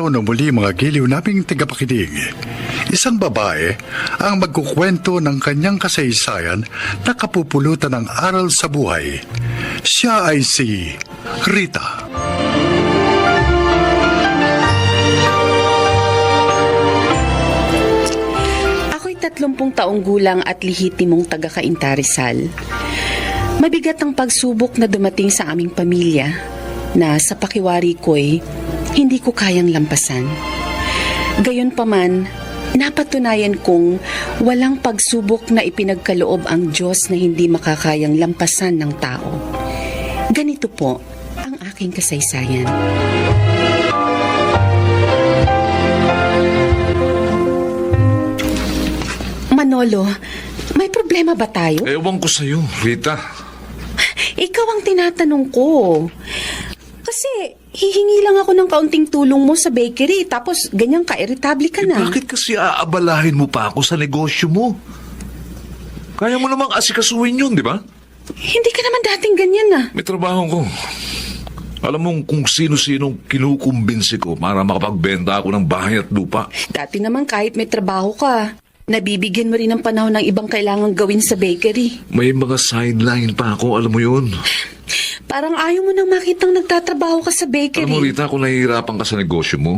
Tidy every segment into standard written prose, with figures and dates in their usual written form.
ng muli mga giliw naming tagapakinig. Isang babae ang magkukwento ng kanyang kasaysayan na kapupulutan ng aral sa buhay. Siya ay si Rita. Ako'y 30 taong gulang at lihitimong taga-Cainta Rizal. Mabigat ang pagsubok na dumating sa aming pamilya na sa pakiwari ko'y hindi ko kayang lampasan. Gayunpaman, napatunayan kong walang pagsubok na ipinagkaloob ang Diyos na hindi makakayang lampasan ng tao. Ganito po ang aking kasaysayan. Manolo, may problema ba tayo? Ewan ko sa'yo, Rita. Ikaw ang tinatanong ko. Kasi hihingi lang ako ng kaunting tulong mo sa bakery tapos ganyang ka-irritable ka na. Bakit kasi aabalahin mo pa ako sa negosyo mo? Kaya mo namang asikasuhin yun, di ba? Hindi ka naman dating ganyan ah. May trabaho ko. Alam mong kung sino-sinong kinukumbinsi ko para makapagbenta ako ng bahay at lupa. Dati naman kahit may trabaho ka, nabibigyan mo rin ng panahon ng ibang kailangang gawin sa bakery. May mga sideline pa ako, alam mo yun. Parang ayaw mo nang makitang nagtatrabaho ka sa bakery. Alam mo, Rita, kung nahihirapan ka sa negosyo mo,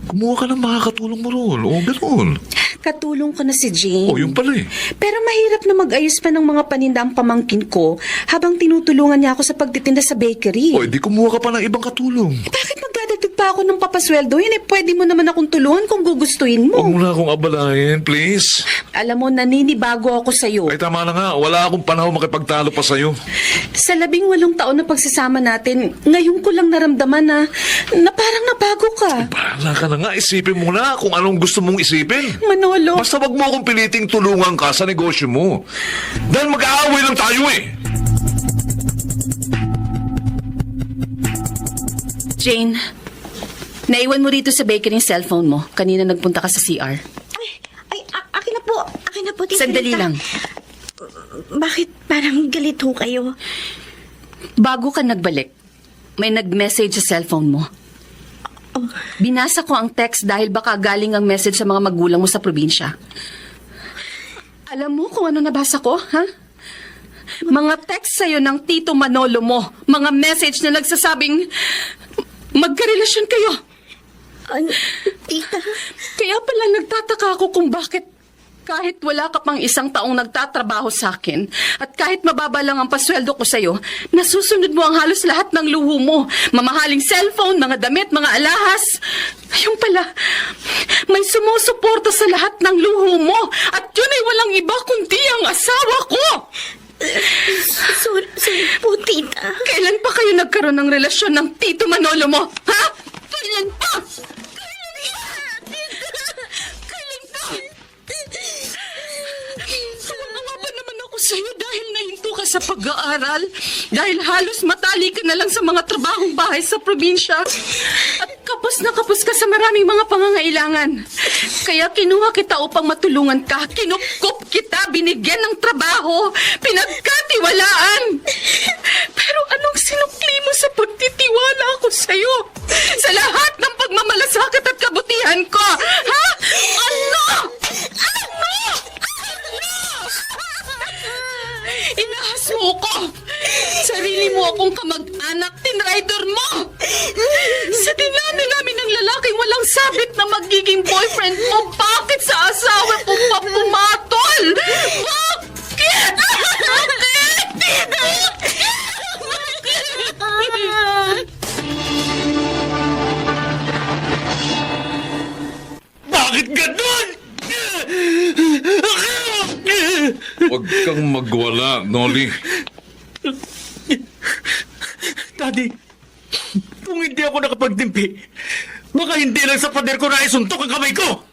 kumuha ka ng makakatulong mo roon. O, ganoon. Katulong ko na si Jane. O, yun pala eh. Pero mahirap na mag-ayos pa ng mga paninda ang pamangkin ko habang tinutulungan niya ako sa pagtitinda sa bakery. O, di kumuha ka pa ng ibang katulong. Bakit magdadagdag pa ako ng papasweldo? Yun eh, pwede mo naman akong tulungan kung gugustuhin mo. Huwag mo na akong abalahin, please. Alam mo, naninibago ako sa'yo. Ay, tama na nga. Wala akong panahon makipagtalo pa sa'yo. Sa 18 taon na pagsasama natin, ngayon ko lang naramdaman na parang nabago ka. Bahala ka na nga. Isipin mo na kung anong gusto mong isipin. Manolo. Basta wag mo akong piliting tulungan ka sa negosyo mo. Dahil mag-aaway lang tayo eh. Jane, naiwan mo rito sa bakery yung cellphone mo. Kanina nagpunta ka sa CR. Akin na po. Akin na po, Tita Sandali Rita. lang. Bakit parang galit ho kayo? Bago ka nagbalik, may nag-message sa cellphone mo. Binasa ko ang text dahil baka galing ang message sa mga magulang mo sa probinsya. Alam mo kung ano nabasa ko, ha? Mga text sa'yo ng Tito Manolo mo. Mga message na nagsasabing magkarelasyon kayo. Tita? Kaya pala nagtataka ako kung bakit kahit wala ka pang 1 taong nagtatrabaho sa akin at kahit mababa lang ang pasweldo ko sa'yo, nasusunod mo ang halos lahat ng luho mo. Mamahaling cellphone, mga damit, mga alahas. Ayun pala, may sumusuporta sa lahat ng luho mo at yun ay walang iba kundi ang asawa ko. Sorry po, Tita. Kailan pa kayo nagkaroon ng relasyon ng Tito Manolo mo? Ha? Kailan pa? Tumawa ba naman ako sa'yo dahil nahinto ka sa pag-aaral? Dahil halos matali ka na lang sa mga trabahong bahay sa probinsya? At kapos na kapos ka sa maraming mga pangangailangan. Kaya kinuha kita upang matulungan ka. Kinupkup kita, binigyan ng trabaho, pinagkatiwalaan. Pero anong sinukli mo sa pagtitiwala ko sa'yo? Sa lahat ng pagmamalasakit at kabutihan ko? Ha? Ano? Inahas mo ko! Sarili mo akong kamag-anak, tinrider mo! Sa dinami namin ng lalaking walang sabit na magiging boyfriend mo, bakit sa asawa ko pa pumatol? Bakit? Bakit ganun? Huwag kang magwala, Noli. Daddy, kung hindi ako nakapagtimpi, baka hindi lang sa pader ko na isuntok ang kamay ko.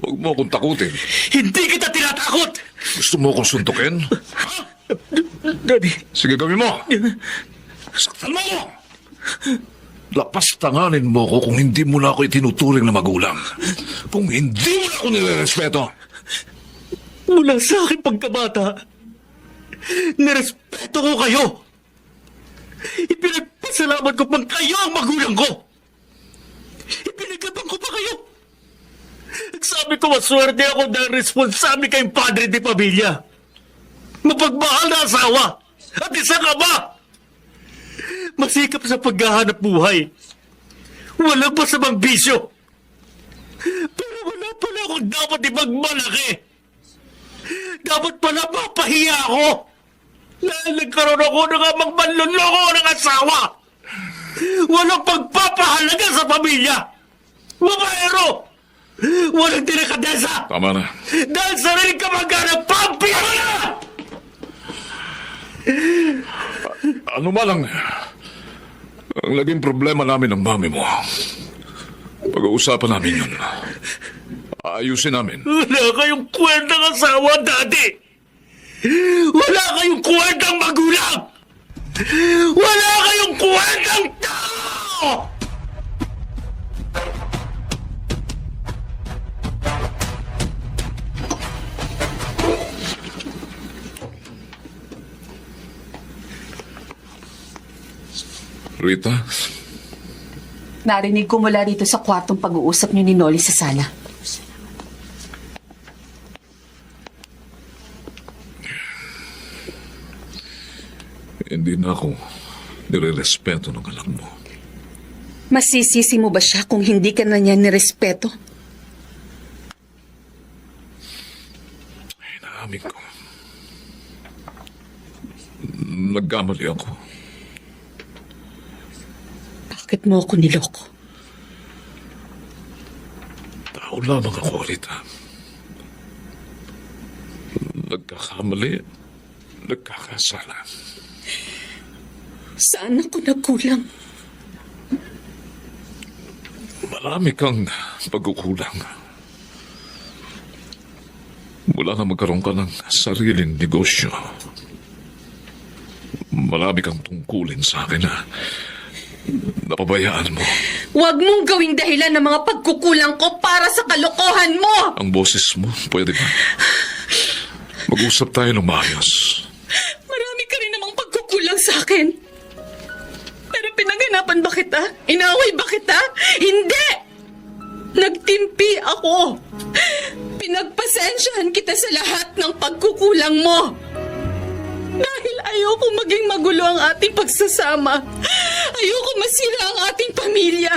Huwag mo akong takutin. Hindi kita tinatakot. Gusto mo akong suntukin? Daddy, Sige, gawin mo. Saktan mo ako. Lapastanganin mo ako kung hindi mo na ako itinuturing na magulang. Kung hindi mo na ako nilerespeto. mula sa aking pagkabata, nirespeto ko kayo. Ipinagpasalamat ko pang kayo ang magulang ko. Ipinagabang ko pa kayo. Sabi ko, maswerte ako dahil responsable kayong padre de pamilya. Mapagmahal na asawa at isang ama. Masikap sa paghahanap buhay. Walang masamang bisyo. Pero wala pala akong dapat ipagmalaki. Dapat pala mapahiya ako. Dahil nagkaroon ako ng amang manluloko ng asawa. Walang pagpapahalaga sa pamilya. Babaero! Walang tinakadesa! Tama na. Dahil sariling kamag-anak, pampira na! Ano man ang naging problema namin ng mami mo. Pag-uusapan namin yun. Ayusin namin. Wala kayong kwentang asawa, Daddy! Wala kayong kwentang magulang! Wala kayong kwentang tao! Rita, Narinig ko mula rito sa kwartong pag-uusap niyo ni Noli sa sala. hindi na ako nire-respeto ng anak mo. Masisisi mo ba siya kung hindi ka na niya nirespeto? Inaamin ko. Nagkamali ako. Bakit mo ako niloko? Tao lamang ako, Rita. Nagkakamali, nagkakasala. Saan ako nagkulang? Marami kang pagkukulang. Mula na magkaroon ka ng sariling negosyo. Marami kang tungkulin sa akin na napabayaan mo. Huwag mong gawing dahilan ng mga pagkukulang ko para sa kalokohan mo! Ang boses mo, pwede ba? Mag-usap tayo ng maayos. Marami ka rin namang pagkukulang sa akin. Pero pinaganapan ba kita? Inaway ba kita? Hindi! Nagtimpi ako. Pinagpasensyahan kita sa lahat ng pagkukulang mo. Dahil ayoko maging magulo ang ating pagsasama. Ayoko masira ang ating pamilya.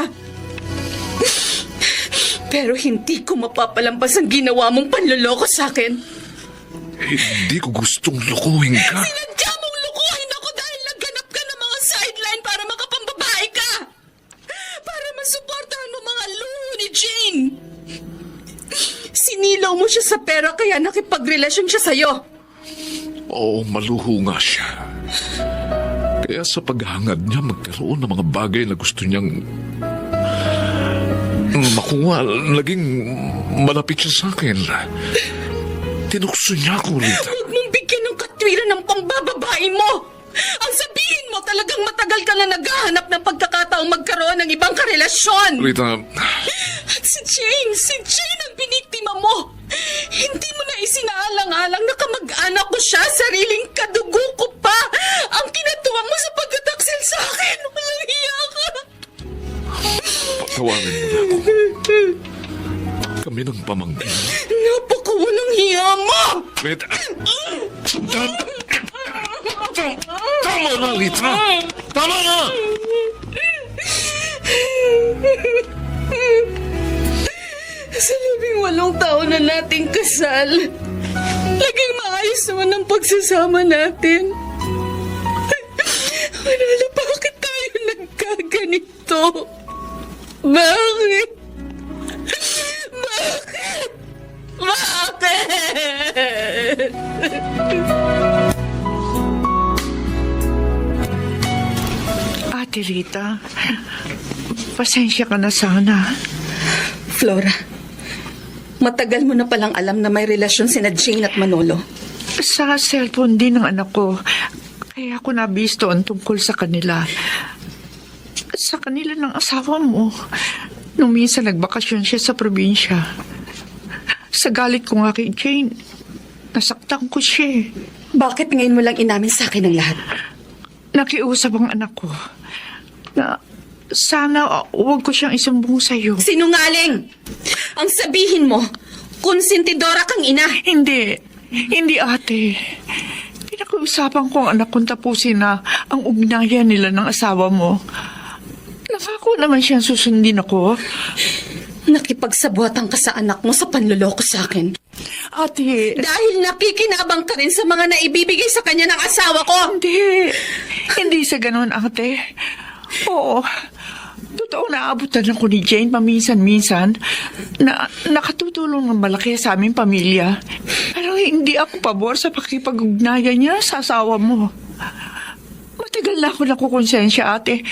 Pero hindi ko mapapalampas ang ginawa mong panloloko sa akin. Hindi ko gustong lukuhin ka. Sinadya mong lukuhin ako dahil nagganap ka ng mga sideline para makapambabae ka. Para masuportahan mo mga luho ni Jane. Sinilaw mo siya sa pera kaya nakipagrelasyon siya sa'yo. Oo, maluho nga siya. Kaya sa paghangad niya magkaroon ng mga bagay na gusto niyang makuha, naging malapit siya sa akin. Tinukso niya ako, Rita. Huwag mong bigyan ng katwiran ng pambababae mo. Ang sabihin mo talagang matagal ka na naghahanap ng pagkakataong magkaroon ng ibang karelasyon. Rita, At si Jane ang biniktima mo. Hindi mo na isinaalang-alang na kamag-anak ko siya, sariling kadugo ko pa. Ang kinatuwa mo sa pagtataksil sa akin. Walang hiya ka. patawarin mo na ako. Kami ng pamangkin. Napakawalang hiya mo. Rita, tama na, Rita. Tama na! Sa 18 taon na nating kasal, naging maayos naman ang pagsasama natin. Manalo, bakit tayo nagkaganito? Bakit? Bakit? Bakit? Ate Rita, pasensya ka na sana. Flora, matagal mo na palang alam na may relasyon sina Jane at Manolo. Sa cellphone din ng anak ko, kaya ako nabisto ang tungkol sa kanila. Sa kanila ng asawa mo, nung minsan nagbakasyon siya sa probinsya. Sa galit ko nga kay Jane, nasaktan ko siya. Bakit ngayon mo lang inamin sa akin ang lahat? Nakiusap ang anak ko na Sana huwag ko siyang isumbong sa'yo. Sinungaling! Ang sabihin mo, konsentidora kang ina. Hindi. Hindi, ate. Pinag-uusapan ko ang anak kong tapusin na ang ugnayan nila ng asawa mo. Nangako naman siyang susundin ako. Nakipagsabuatan ka sa anak mo sa panloloko sa akin. Ate, Dahil nakikinabang ka rin sa mga naibibigay sa kanya ng asawa ko. hindi. Hindi sa ganun, ate. Oo. Totoo na abutan ako ni Jane paminsan-minsan na nakatutulong ng malaki sa aming pamilya. Pero hindi ako pabor sa pakipag-ugnayan niya sa asawa mo. Matagal na ako nakukonsensya, ate.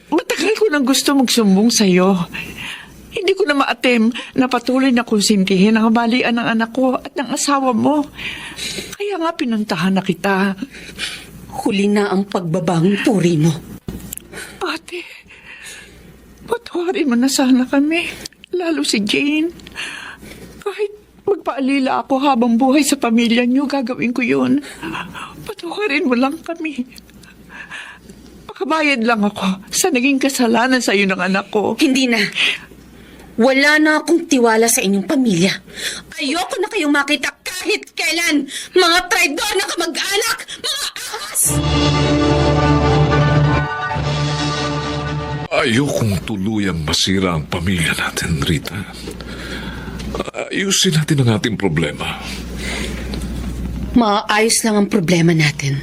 Matagal ko nang gusto magsumbong sa'yo. Hindi ko na ma-attempt na patuloy na konsintihin ang balian ng anak ko at ng asawa mo. Kaya nga pinuntahan na kita. Huli na ang pagbabang puri mo. Ate, patawarin mo na sana kami. Lalo si Jane. Kahit magpaalila ako habang buhay sa pamilya niyo, gagawin ko yun. Patawarin mo lang kami. Pakabayad lang ako sa naging kasalanan sa iyo ng anak ko. Hindi na. Wala na akong tiwala sa inyong pamilya. Ayoko na kayong makita kahit kailan. Mga traidor na kamag-anak! Mga ahas! Ayokong tuluyang masira ang pamilya natin, Rita. Ayusin natin ang ating problema. Maayos lang ang problema natin.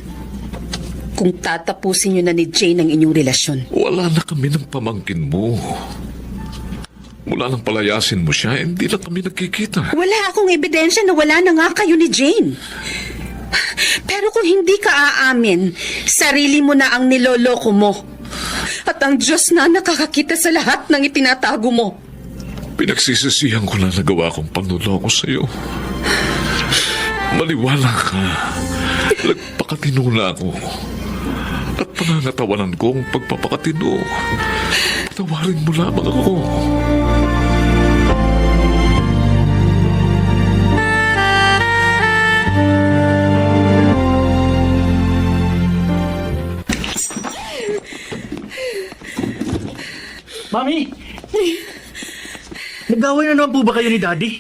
Kung tatapusin nyo na ni Jane ang inyong relasyon. Wala na kami ng pamangkin mo. Mula nang palayasin mo siya, hindi na kami nagkikita. Wala akong ebidensya na wala na nga kayo ni Jane. Pero kung hindi ka aamin, sarili mo na ang niloloko mo. At ang Diyos na nakakakita sa lahat ng itinatago mo. Pinagsisisihan ko na nagawa kong panloloko sa'yo. Maliwala ka. Nagpakatino na ako. At panangatawanan ko ang pagpapakatino. Patawarin mo lamang ako. Mami! Nag-away na naman po ba kayo ni Daddy?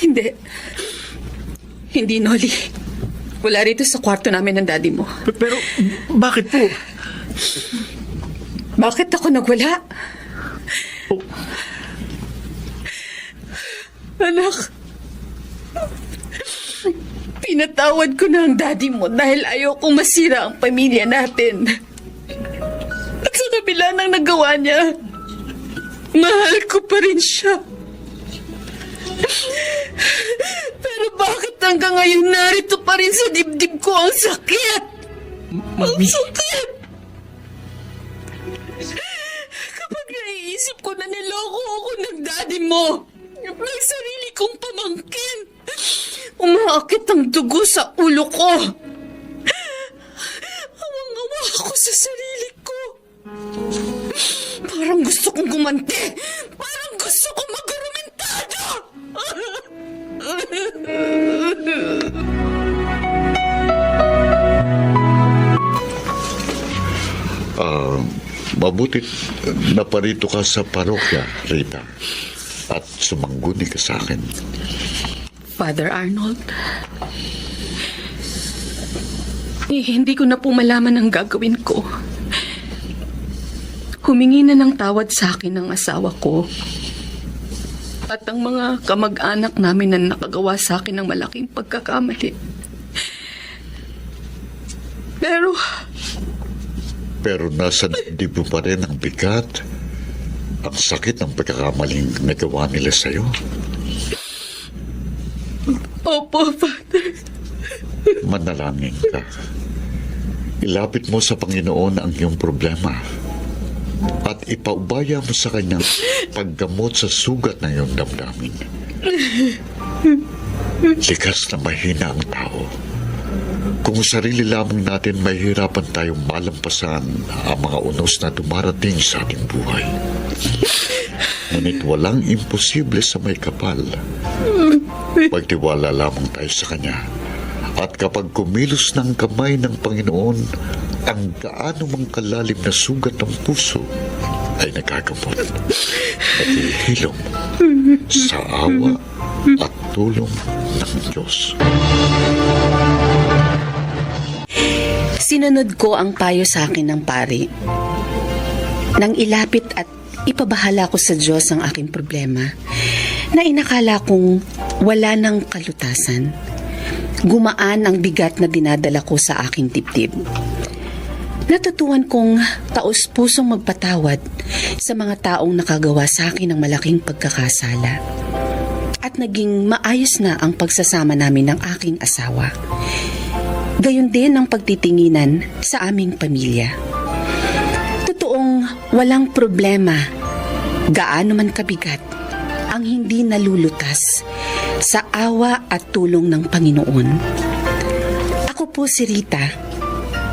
Hindi. Hindi, Noli. Wala rito sa kwarto namin ng daddy mo. Pero bakit po? Bakit ako nagwala? Oh, Anak, pinatawad ko na ang daddy mo dahil ayokong masira ang pamilya natin. At sa kabila ng nagawa niya, mahal ko pa rin siya. Pero bakit hanggang ngayon narito pa rin sa dibdib ko ang sakit? Ang Mami. sakit! Kapag naiisip ko na niloko ako ng daddy mo, ng sarili kong pamangkin, umaakit ang dugo sa ulo ko. Awang-awa ako sa sarili ko. Parang gusto kong gumanti. Parang gusto kong mag-argumentado. Mabuti naparito ka sa parokya, Rita. At sumangguni ka sa akin. Father Arnold, hindi ko na po malaman ang gagawin ko. Humingi na ng tawad sa akin ng asawa ko. At ang mga kamag-anak namin na nakagawa sa akin ng malaking pagkakamali. Pero nasa dibdib mo pa rin ang bigat. Ang sakit ng pagkakamaling nagawa nila sa'yo. Opo, Father. Manalangin ka. Ilapit mo sa Panginoon ang iyong problema. At ipaubaya mo sa Kanyang paggamot sa sugat ng iyong damdamin. Likas na mahina ang tao. Kung sarili lamang natin, mahihirapan tayong malampasan ang mga unos na dumarating sa ating buhay. Ngunit walang imposible sa may kapal. Magtiwala lamang tayo sa Kanya. At kapag kumilos ng kamay ng Panginoon, ang gaano mang kalalim na sugat ng puso, ay nagagamot at ihilom sa awa at tulong ng Diyos. Sinunod ko ang payo sa akin ng pari. Nang ilapit at ipabahala ko sa Diyos ang aking problema, na inakala kong wala ng kalutasan, gumaan ang bigat na dinadala ko sa aking dibdib. Natutuhan kong taos-pusong magpatawad sa mga taong nakagawa sa akin ng malaking pagkakasala. At naging maayos na ang pagsasama namin ng aking asawa. Gayon din ang pagtitinginan sa aming pamilya. Totoong walang problema, gaano man kabigat, ang hindi nalulutas sa awa at tulong ng Panginoon. Ako po si Rita,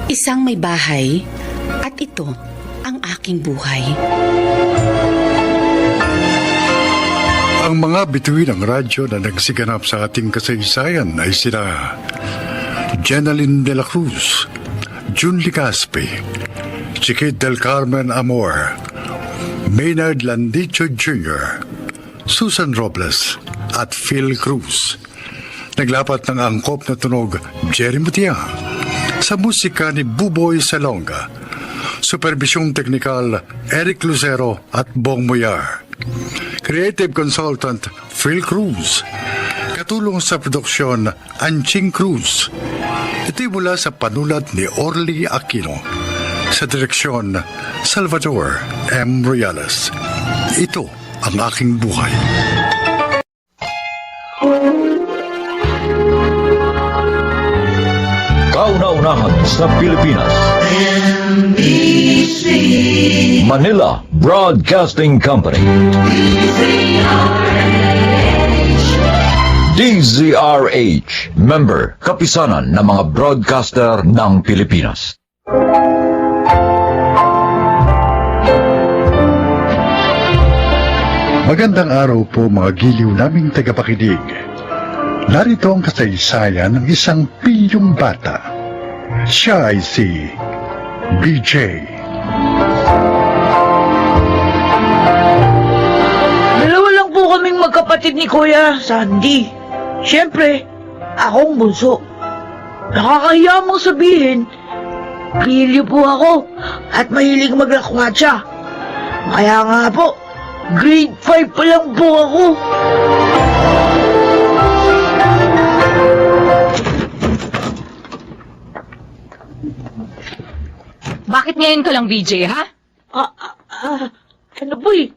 isang may bahay, at ito ang aking buhay. Ang mga bituin ng radyo na nagsiganap sa ating kasaysayan ay sina Jenaline de la Cruz, June Ligaspi, Chiquit del Carmen Amor, Maynard Landicho Jr., Susan Robles at Phil Cruz. Naglapat ng angkop na tunog Jerry Mutia sa musika ni Buboy Salonga. Supervisyong teknikal Eric Lucero at Bong Muyar. Creative Consultant Phil Cruz. Katulong sa produksyon Anching Cruz. Ito'y mula sa panulat ni Orly Aquino. Sa direksyon Salvador M. Royales. Ito ang aking buhay. Kauna-unahan sa Pilipinas. Manila Broadcasting Company. DZRH, member, kapisanan ng mga broadcaster ng Pilipinas. Magandang araw po mga giliw naming tagapakinig. Narito ang kasaysayan ng isang pilyong bata. Siya ay si BJ. Dalawa lang po kaming magkapatid ni Kuya Sandy. Siyempre, akong bunso. Nakakahiya mong sabihin, pilyo po ako at mahilig maglakwatsa. Kaya nga po, grade 5 pa lang po ako. Bakit ngayon ka lang, BJ, ha? Ano po eh?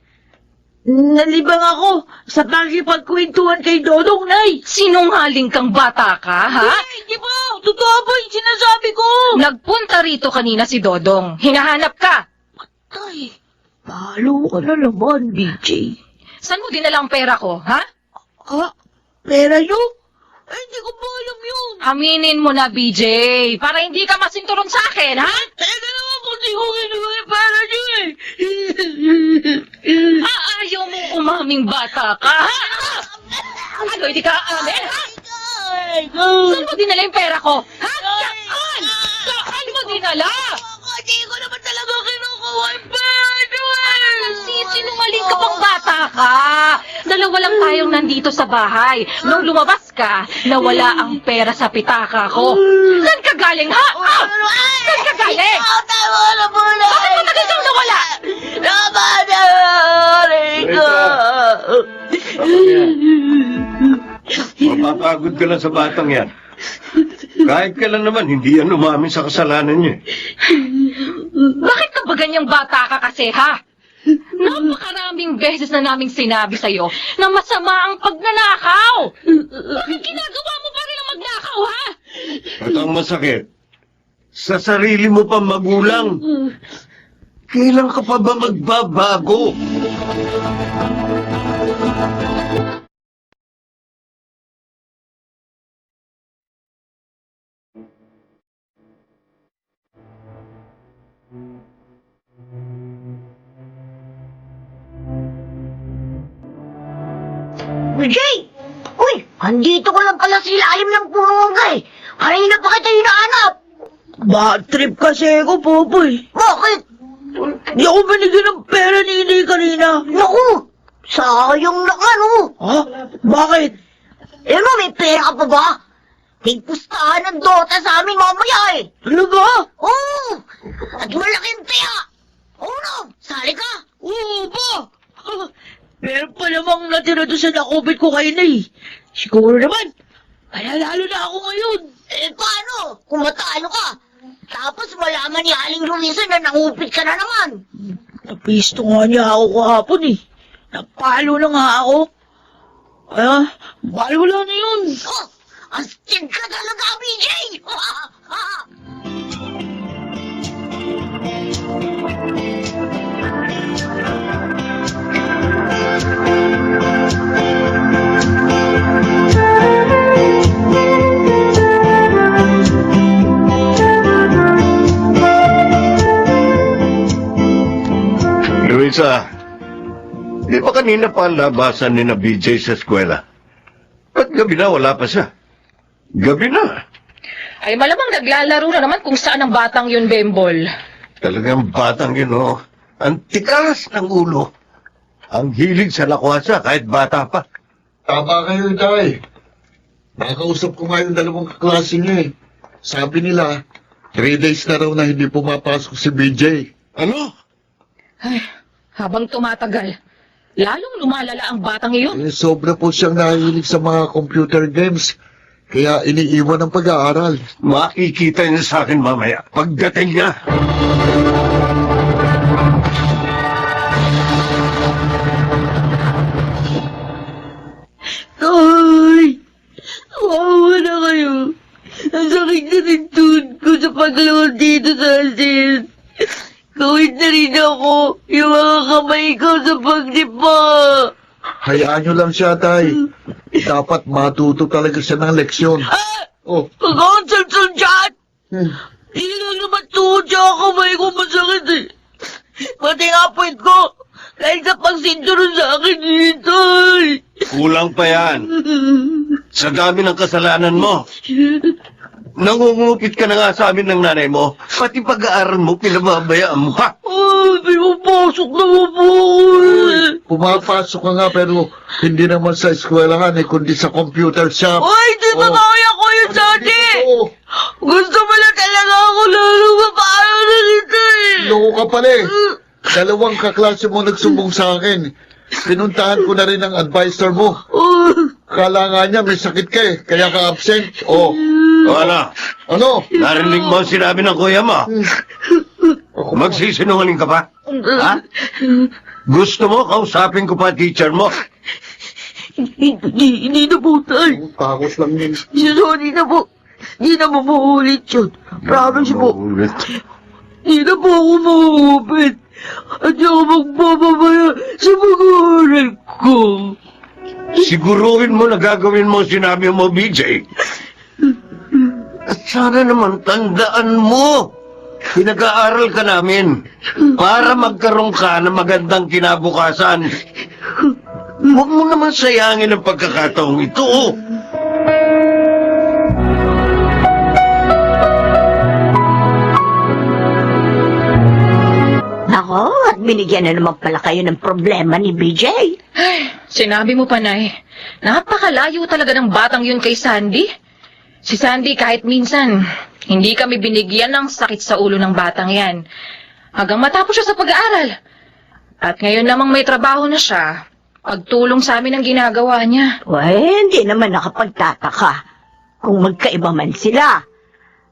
Nalibang ako sa pakipagkwentuhan kay Dodong, Nay. Sinungaling kang bata ka, ha? Hindi po, totoo po yung sinasabi ko. Nagpunta rito kanina si Dodong. Hinahanap ka. Tay, palo ka na naman, BJ. Saan mo dinala ang pera ko, ha? Pera nyo? Eh, hindi ko po alam yun. Aminin mo na, BJ, para hindi ka masinturon sa akin, ha? Teka naman po, di ko kinuha yung pera nyo eh. Ayaw mo umaming bata ka, ha? Ano, hindi ka aamin, ha? Saan mo dinala yung pera ko? Ha? Saan? Saan mo dinala? Hindi ko naman talaga kinukuha yung pera nyo eh. Nagsisinungaling ka pang bata ka. Dalawa lang tayong nandito sa bahay. Nung lumabas ka, nawala ang pera sa pitaka ko. Saan ka galing, ha? Saan ka galing? Tama na po na. Bakit matagal kang nawala? Tama na, Rico. Mapapagod ka lang sa batang yan. Kahit kailan naman, hindi yan umamin sa kasalanan niya. Bakit ka ba ganyang bata ka kasi, ha? Napakaraming beses na naming sinabi sa'yo na masama ang pagnanakaw. Bakit ginagawa mo pa rin ang magnakaw, ha? At ang masakit, sa sarili mo pa magulang. Kailan ka pa ba magbabago? Vijay! Uy, andito ko lang pala sa ilalim ng purungay. Kanina pa kita hinahanap. Bad trip kasi ako, Popoy. Bakit? Di ako binigyan ng pera ni Inay kanina. Naku! Sayang naman, oh! Ha? Bakit? Eh, no, may pera ka pa ba? Tigpustahan ng Dota sa amin mamaya, eh! Talaga? Oo! At malaking pera! Oo, no! Sali ka! Oo ba? Meron pa namang natira doon sa nakubit ko kay Inay. Siguro naman, panalalo na ako ngayon. Eh, paano? Kung matalo ka, tapos malaman ni Aling Luisa na nangupit ka na naman. Napisto nga niya ako kahapon eh. Napalo na nga ako. Kaya, balo lang na yun. Oh, astig ka talaga, BJ! Luisa, di ba kanina pa ang labasan ni na BJ sa eskwela? Ba't gabi na wala pa siya? Gabi na. Ay malamang naglalaro na naman kung saan ang batang yun, Bembol. Talagang batang yun, oh. Ang tikas ng ulo. Ang hilig sa lakwasa kahit bata pa. Tama kayo, Tay. Nakausap ko nga yung dalawang kaklase niya eh. Sabi nila, 3 days na raw na hindi pumapasok si BJ. Ano? Ay, habang tumatagal, lalong lumalala ang batang iyon. Eh, sobra po siyang nahihilig sa mga computer games. Kaya iniiwan ang pag-aaral. Makikita niya sa akin mamaya pagdating niya. Ay! Wawa na kayo. Ang sakit na rin tuhod ko sa pagluhod dito sa asin. Kawit na rin ako yung mga kamay ko sa pagdipa. Hayaan nyo lang siya, Tay. Dapat matuto talaga siya ng leksyon. Oh, Pag-consult dyan! Hindi lang naman tuhod siya ang kamay ko masakit eh. Pati nga puwet ko. Dahil sa pagsinturon sa akin dito eh. Kulang pa yan. Sa dami ng kasalanan mo. Nangungupit ka na nga sa amin ng nanay mo. Pati pag-aaral mo, pinababayaan mo, ha? Ay, pinapasok naman po ako eh. pumapasok ka nga pero hindi naman sa eskwelahan eh, kundi sa computer shop. Ay, di ba kaya ko yun dati? Oo. Gusto mo na talaga ako lalo paano na dito eh. Loko ka pala eh. Dalawang kaklase mo nagsumbong sa akin. Pinuntahan ko na rin ang advisor mo. Kala nga niya may sakit ka eh, kaya ka absent. Oh. O ano? Ano? Narinig mo ang sinabi ng kuya mo? Magsisinungaling ka pa? Ha? Gusto mo kausapin ko pa teacher mo? Hindi na po, tay. Takot lang yun. Sorry na po. Hindi na po mauulit yun. Promise po. Hindi na po ako mauupit. At di ako magpapabaya sa pag-aaral ko. Siguruhin mo na gagawin mo ang sinabi mo, BJ. At sana naman tandaan mo. Pinag-aaral ka namin para magkaroon ka ng magandang kinabukasan. Huwag mo naman sayangin ang pagkakataong ito. Nako, at binigyan na naman pala kayo ng problema ni BJ. Ay, sinabi mo pa, Nay. Napakalayo talaga ng batang yun kay Sandy. Si Sandy kahit minsan, hindi kami binigyan ng sakit sa ulo ng batang yan. Hanggang matapos siya sa pag-aaral. At ngayon namang may trabaho na siya, pagtulong sa amin ang ginagawa niya. Well, hindi naman nakapagtataka kung magkaiba man sila.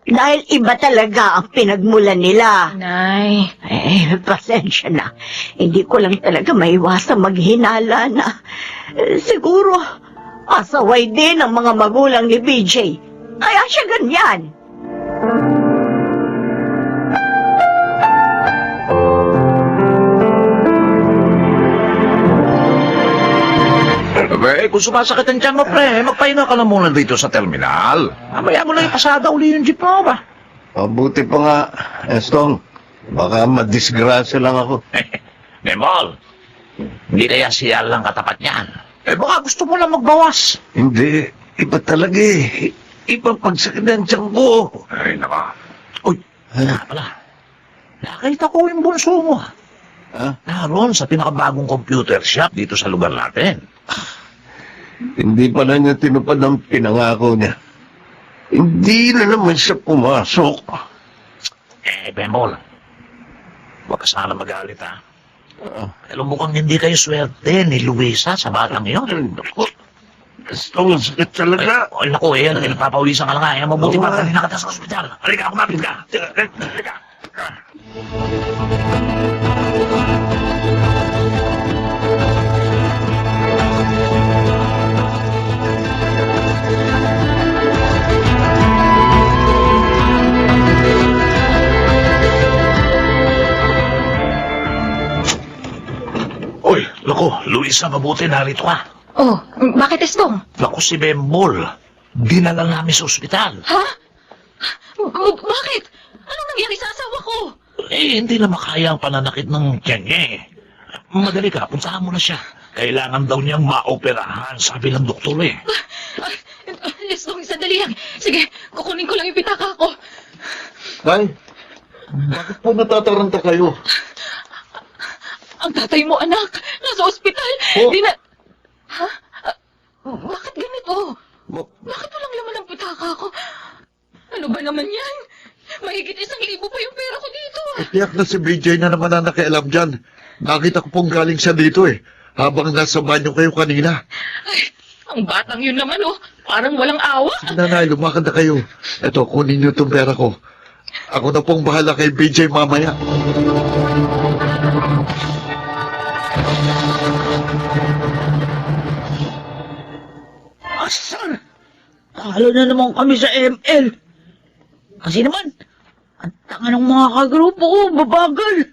Dahil iba talaga ang pinagmulan nila. Nay. Pasensya na. Hindi ko lang talaga maiwasang maghinala na siguro asaway din ang mga magulang ni BJ. Kaya siya ganyan. Eh, kung sumasakit ang tiyan mo, pre, magpahinga ka na muna dito sa terminal. Mamaya mo lang ipasada uli yung jeep mo ba? Mabuti pa nga, Estong. Baka madisgrasya lang ako. Nemol, hindi kaya siya lang katapat niyan. Eh, baka gusto mo lang magbawas. Hindi, iba talaga eh. Ibang pagsakit ng tiyan ko. Ay, naka. Uy, nga pala. Nakita ko yung bunso mo. Naroon sa pinakabagong computer shop dito sa lugar natin. Hindi pa na niya tinupad ang pinangako niya. Hindi na naman siya pumasok. Bembol. Huwag ka sana magalit, ha? Alam mo kang hindi kayo swerte ni Luisa sa batang yun. Naku, ang sakit talaga. Ay, naku, nagpapawisan ka lang nga. Mabuti pa, kanina ka sa ospital. Halika, kumapit ka. Halika. Uy, naku, Luisa, mabuti narito ka. Oh, bakit Estong? Naku, si Bembol. Dinala namin sa ospital. Ha? Bakit? Anong nangyari sa asawa ko? Hindi na makaya ang pananakit ng tiyan niya eh. Madali ka, puntahan mo na siya. Kailangan daw niyang maoperahan, sabi ng doktor eh. Estong, sandali lang. Sige, kukunin ko lang yung pitaka ko. Tay, bakit po natataranta kayo? Ang tatay mo, anak, nasa ospital. Oh. Di na... Ha? Bakit ganito? Bakit walang laman ang pitaka ko? Ano ba naman yan? Mahigit 1,000 pa yung pera ko dito. Tiyak na si BJ na naman ang nakialam dyan. Nakita ko pong galing siya dito habang nasa banyo kayo kanina. Ay, ang batang yun naman, oh. Parang walang awa. Nanay, lumakad na kayo. Eto, kunin niyo itong pera ko. Ako na pong bahala kay BJ mamaya. Asan? Talo na naman kami sa ML. Kasi naman, ang tanga ng mga kagrupo ko, babagal.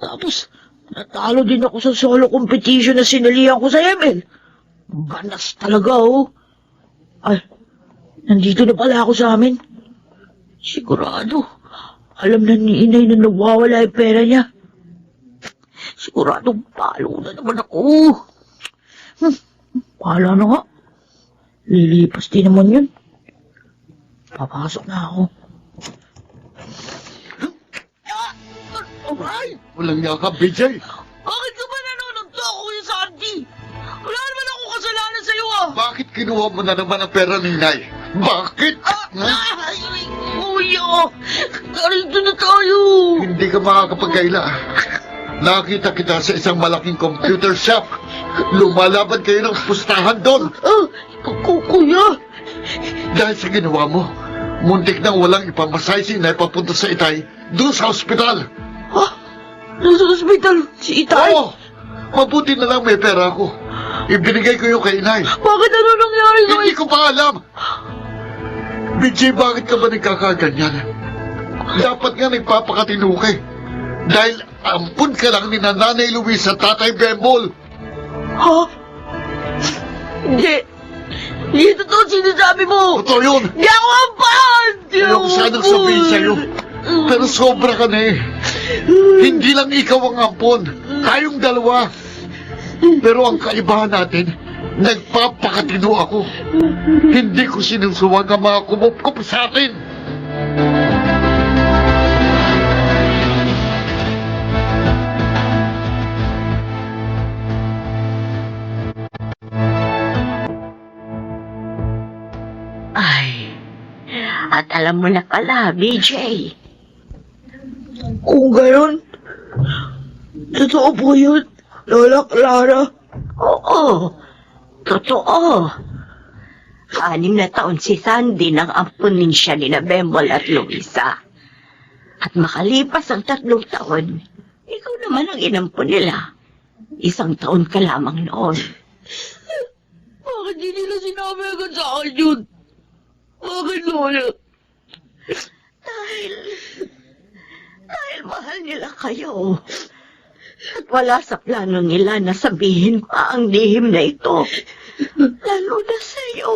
Tapos, natalo din ako sa solo competition na sinalihan ko sa ML. Ganas talaga, oh. Ay, nandito na pala ako sa amin. Sigurado, alam na ni inay na nawawala yung pera niya. Siguradong palo na naman ako. Pahala na nga. Lilipas din naman yun. Papasok na ako. Aray! Walang yakap, BJ. Bakit ka ba nanonood ako yung Sandy? Wala naman ako kasalanan sa'yo ah! Bakit kinuha mo na naman ang pera ni Nay? Bakit? Ay, kuya! Ganito na tayo! Hindi ka makakapagkaila. Nakita kita sa isang malaking computer shop. Lumalaban kayo ng pustahan doon. Kuya! Dahil sa ginawa mo, muntik nang walang ipamasay si Inay papunta sa Itay doon sa ospital. Ha? Nasa ospital si Itay? Oo! Mabuti na lang may pera ako. Ibinigay ko yung kay Inay. Bakit ano nangyari sa'yo? Hindi ko pa alam. BJ, bakit ka ba nagkakaganyan? Dapat nga nagpapakatino ka eh. Dahil ampun ka lang ni Nanay Luis sa Tatay Bembol. Ha? Hindi. Hindi totoo sinasabi mo. Totoo yun. Di ako ampun! Ayoko sanang sabihin sa'yo. Pero sobra ka na eh. Hindi lang ikaw ang ampon. Tayong dalawa. Pero ang kaibahan natin, nagpapakatino ako. Hindi ko sinusuwag ang mga kumupkup sa akin. Ay, at alam mo na pala, BJ. Kung gayon, totoo po yun, Lola Clara. Oo, totoo. 6 na taon si Sandy nang ampunin siya ni Bembol at Luisa. At makalipas ang 3 taon, ikaw naman ang inampun nila. 1 taon ka lamang noon. Bakit di nila sinabi agad sa akin yun? Bakit, Lola? Dahil mahal nila kayo. At wala sa plano nila na sabihin pa ang lihim na ito. Lalo na sa'yo.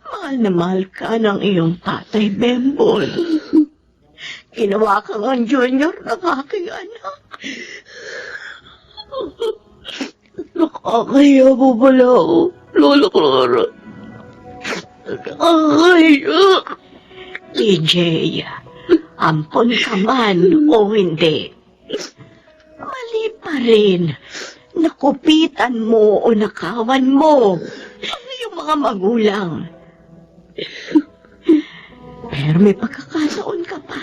Mahal na mahal ka ng iyong tatay, Bembol. Ginawa kang ang junior ng aking anak. Nakakahiya mo pala ako, Lola Clara. Nakakahiya. DJ, ampon ka man o hindi. Mali pa rin. Nakupitan mo o nakawan mo yung mga magulang. Pero may pagkakataon ka pa.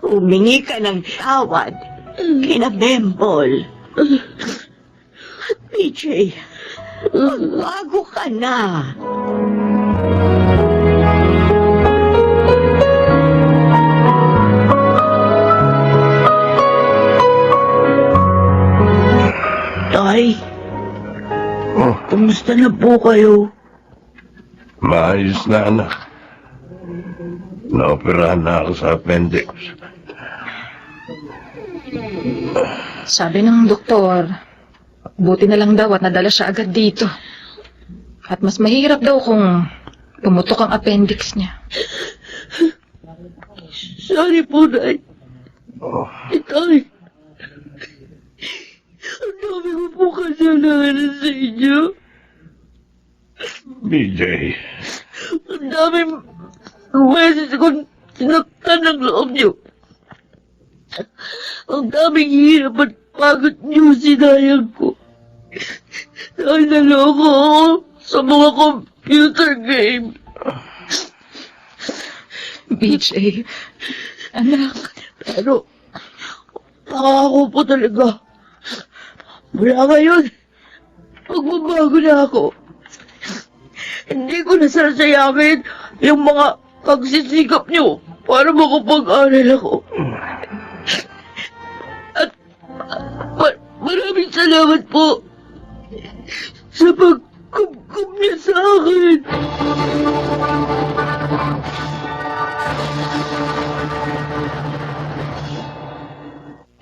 Humingi ka ng tawad kina Bembol. At PJ, magbago ka na. Tay, kumusta na po kayo? Maayos na, anak. Naoperahan na ako sa appendix. Sabi ng doktor, buti na lang daw at nadala siya agad dito. At mas mahirap daw kung pumutok ang appendix niya. Sorry po, Nay. Tay, ang dami ko po kasalanan sa inyo. BJ, Ang dami beses kong sinaktan ng loob niyo. Ang daming hirap at pagod niyo sinayang ko. Dahil naloko ako sa mga computer game. BJ, anak. Pero, pangako po talaga. Mula ngayon, magbabago na ako. Hindi ko nasasayangin yung mga pagsisikap niyo para makapag-aral ako. At maraming salamat po sa pagkumkum niya sa akin.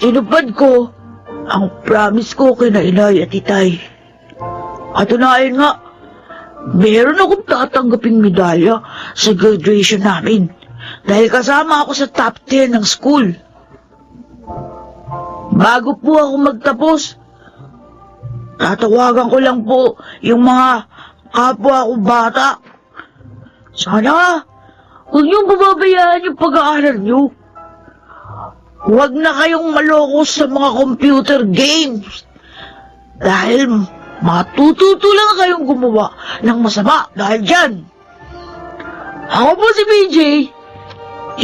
Tinupad ko ang promise ko kay Inay at Itay. At tunayan nga, meron akong tatanggaping medalya sa graduation namin dahil kasama ako sa top 10 ng school. Bago po ako magtapos, tatawagan ko lang po yung mga kapwa ko bata. Sana, huwag niyong pababayaan yung pag-aaral niyo. Huwag na kayong maloko sa mga computer games. Dahil matututo lang kayong gumawa ng masama dahil dyan. Ako po si BJ.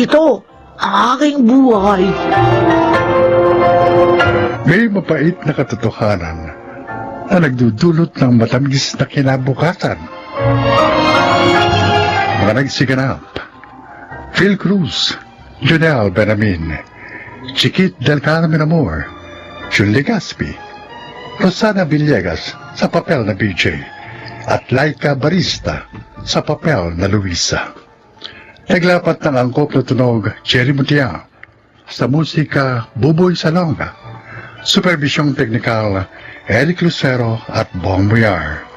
Ito ang aking buhay. May mapait na katotohanan na nagdudulot ng matamis na kinabukasan. Mga nagsiganap: Phil Cruz, Jonel Benamin, Chiquit del Carmen Amor, Jun Legaspi, Rosana Villegas sa papel na BJ, at Laika Barista sa papel na Luisa. Naglapat ng angkop na tunog Jerry Mutia, sa musika Buboy Salonga, supervisyong teknikal Eric Lucero at Bong Boyar,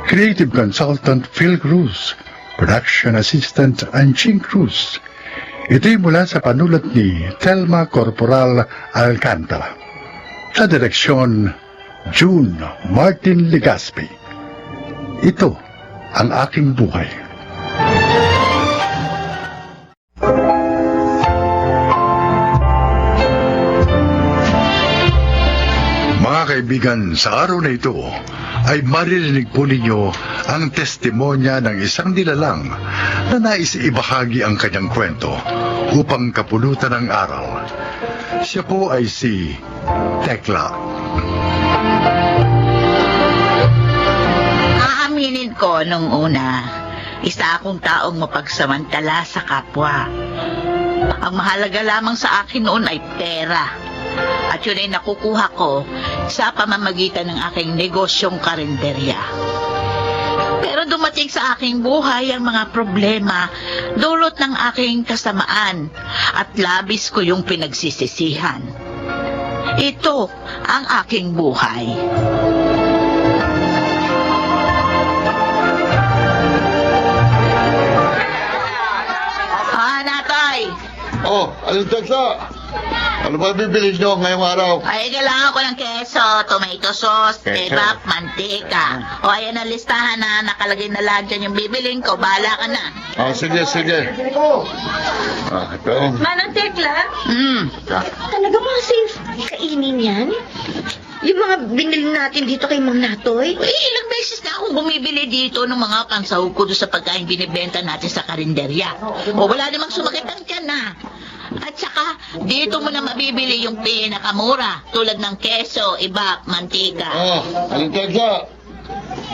creative consultant Phil Cruz, production assistant Anching Cruz. Ito'y mula sa panulat ni Telma Corporal Alcantara. Sa direksyon, June Martin Legaspi. Ito ang aking buhay. Mga kaibigan, sa araw na ito ay maririnig po ninyo ang testimonya ng isang nilalang na nais ibahagi ang kanyang kwento upang kapulutan ng aral. Siya po ay si Tekla. Aaminin ko nung una, isa akong taong mapagsamantala sa kapwa. Ang mahalaga lamang sa akin noon ay pera. At yun ay nakukuha ko sa pamamagitan ng aking negosyong karinderya. Pero dumating sa aking buhay ang mga problema dulot ng aking kasamaan at labis ko yung pinagsisisihan. Ito ang aking buhay. Oh, anong tagsa? Ano ba bibili nyo ngayong araw? Ay, kailangan ko ng keso, tomato sauce, Keso. ebak, mantika. O, ayan ang listahan na nakalagay na lahat dyan yung bibiling ko. Bahala ka na. Sige. Ito. Manang Tekla, Talaga ba, safe? kainin yan? Yung mga binili natin dito kay Mang Natoy? Ilang beses na akong bumibili dito ng mga pansahog ko doon sa pagkain binibenta natin sa karinderya. O, wala namang sumakit ka na. At saka, dito mo na mabibili yung pinakamura, tulad ng keso, ibak, mantika. Aling Tekla.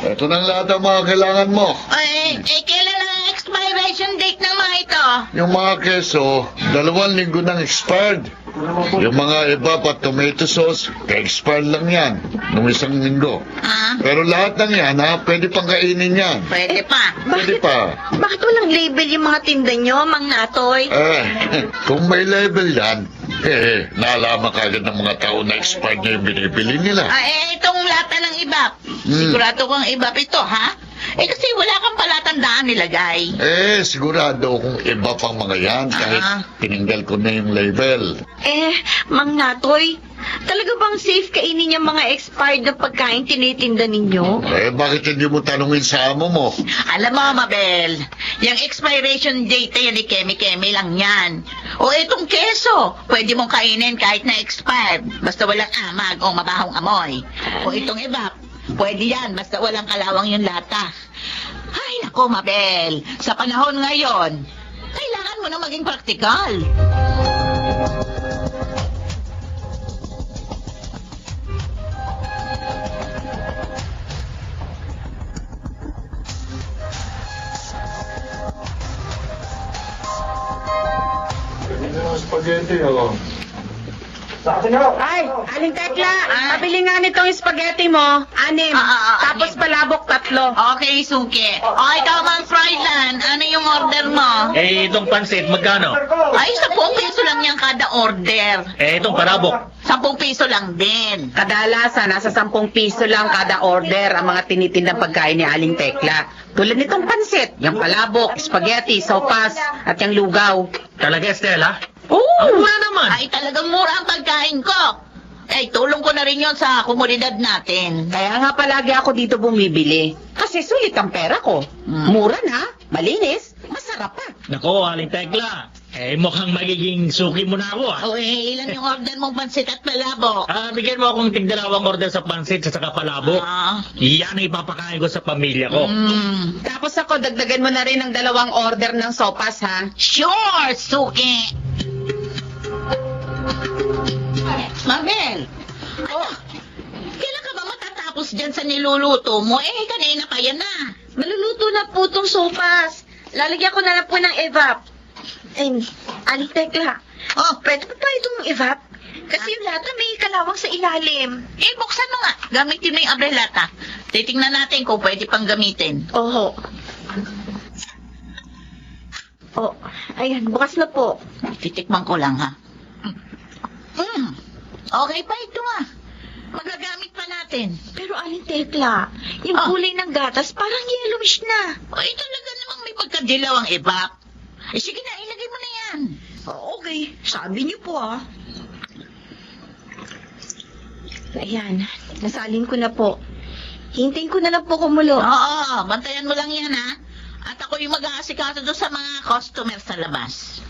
Ito na lahat ang mga kailangan mo. Kailan ang expiration date ng mga ito? Yung mga keso, 2 linggo nang expired. Yung mga iba pa tomato sauce, expired lang yan, nung 1 linggo. Pero lahat ng yan, pwede pang kainin yan. Pwede pa. Pwede pa. Bakit walang label yung mga tinda nyo, Mang Natoy? Kung may label yan, naalaman kagad ng mga tao na expired na yung binibili nila. Itong lata ng ibap. Sigurado kong ibap ito, ha? Kasi wala kang palatandaan nilagay. Sigurado kung iba pang mga yan, kahit tinanggal ko na yung label. Mang Natoy, talaga bang safe kainin yung mga expired na pagkain tinitinda ninyo? Bakit hindi mo tanungin sa amo mo? Alam mo, Mabel, yung expiration date na yan ni Kemi-Kemi lang yan. O itong keso, pwede mong kainin kahit na expired, basta walang amag o mabahong amoy. O itong ibap, pwede yan, basta walang kalawang yung lata. Ay, nako, Mabel, sa panahon ngayon, kailangan mo na maging praktikal. Spaghetti, Ay, Aling Tekla, pabili nga nitong spaghetti mo. 6. Tapos palabok 3. Okay, Suki. O, ikaw, Mang Fryland, ano yung order mo? Itong pansit, magkano? Ay, 10 piso lang yan kada order. Itong palabok. 10 piso lang din. Kadalasan, nasa 10 piso lang kada order ang mga tinitindang pagkain ni Aling Tekla. Tulad nitong pansit, yung palabok, spaghetti, sopas, at yung lugaw. Talaga, Estela? Oo! Ang mura naman. Ay, talagang mura ang pagkain ko. Ay, tulong ko na rin yon sa komunidad natin. Kaya nga palagi ako dito bumibili. Kasi sulit ang pera ko. Mura na, malinis, masarap pa. Nako, Aling Tekla. Mukhang magiging suki mo na ako, O, ilan yung order mong pansit at palabok? Bigyan mo akong tig-2 order sa pansit at saka palabok. Yan ang ipapakain ko sa pamilya ko. Tapos ako, dagdagan mo na rin ng 2 order ng sopas, ha? Sure, Suki. Mabel, kailan ka ba matatapos dyan sa niluluto mo? Kanina pa yan na. Maluluto na po itong sopas. Lalagyan ko na lang po ng evap. Aling Tekla, pwede pa ba itong evap? Kasi yung lata may kalawang sa ilalim. Buksan mo nga. Gamitin mo yung abrelata. Titingnan natin kung pwede pang gamitin. Oho. Ayan, bukas na po. Titikman ko lang, ha? Okay pa ito, magagamit pa natin. Pero Aling Tekla, yung kulay ng gatas parang yellowish na. Talaga namang may pagkadilaw ang ibak. Sige na, ilagay mo na yan. Okay, sabi niyo po Ayan, nasalin ko na po. Hintayin ko na lang po kumulo. Oo, bantayan mo lang yan, ha? At ako yung mag-aasikaso doon sa mga customer sa labas.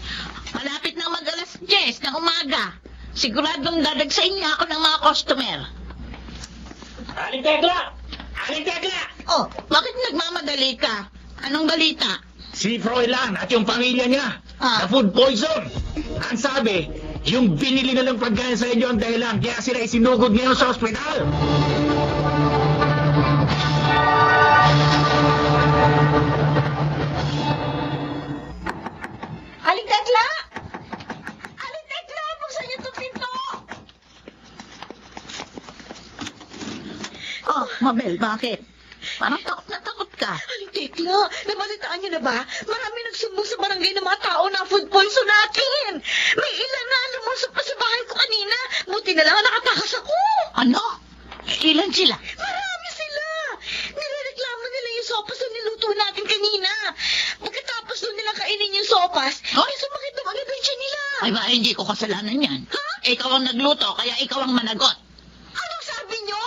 Malapit na mag-alas 10 ng umaga. Siguradong dadagsain niya ako ng mga customer. Aling Tekla! Aling Tekla! Bakit nagmamadali ka? Anong balita? Si Froilan at yung pamilya niya Ah. na food poison. Ang sabi, yung binili na lang pagkain sa inyo ang dahilan kaya sila isinugod ngayon sa ospital. Aling Tekla! Aling Tekla! Buksan niyo itong pinto! Mabel, bakit? Parang takot ka. Aling Tekla, nabalitaan niyo na ba? Marami nagsumbong sa barangay ng mga tao na food poison natin. May ilan na lumusok pa sa bahay ko kanina. Buti na lang nakatakas ako. Ano? Ilan sila? Marami sila. Nirereklamo nila yung sopas na niluto natin kanina. Pagkatapos doon nila kainin yung sopas, sumakit na agad ang tiyan nila. Ay, hindi ko kasalanan yan. Ha? ikaw ang nagluto, kaya ikaw ang managot. Anong sabi nyo?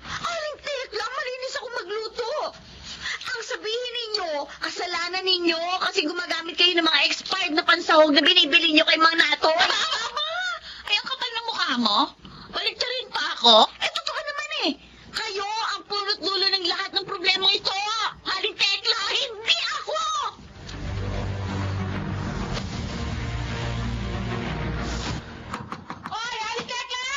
Aling Tekla, malinis ako magluto. Ang sabihin ninyo, kasalanan ninyo kasi gumagamit kayo ng mga expired na pansahog na binibili nyo kay Mang Natoy. Ay, ang kapal ng mukha mo? Baliktarin pa ako? Totoo naman eh. Kayo ang punot dulo ng lahat ng problema ito. Aling Tekla, hindi ako! Hoy, Aling Tekla!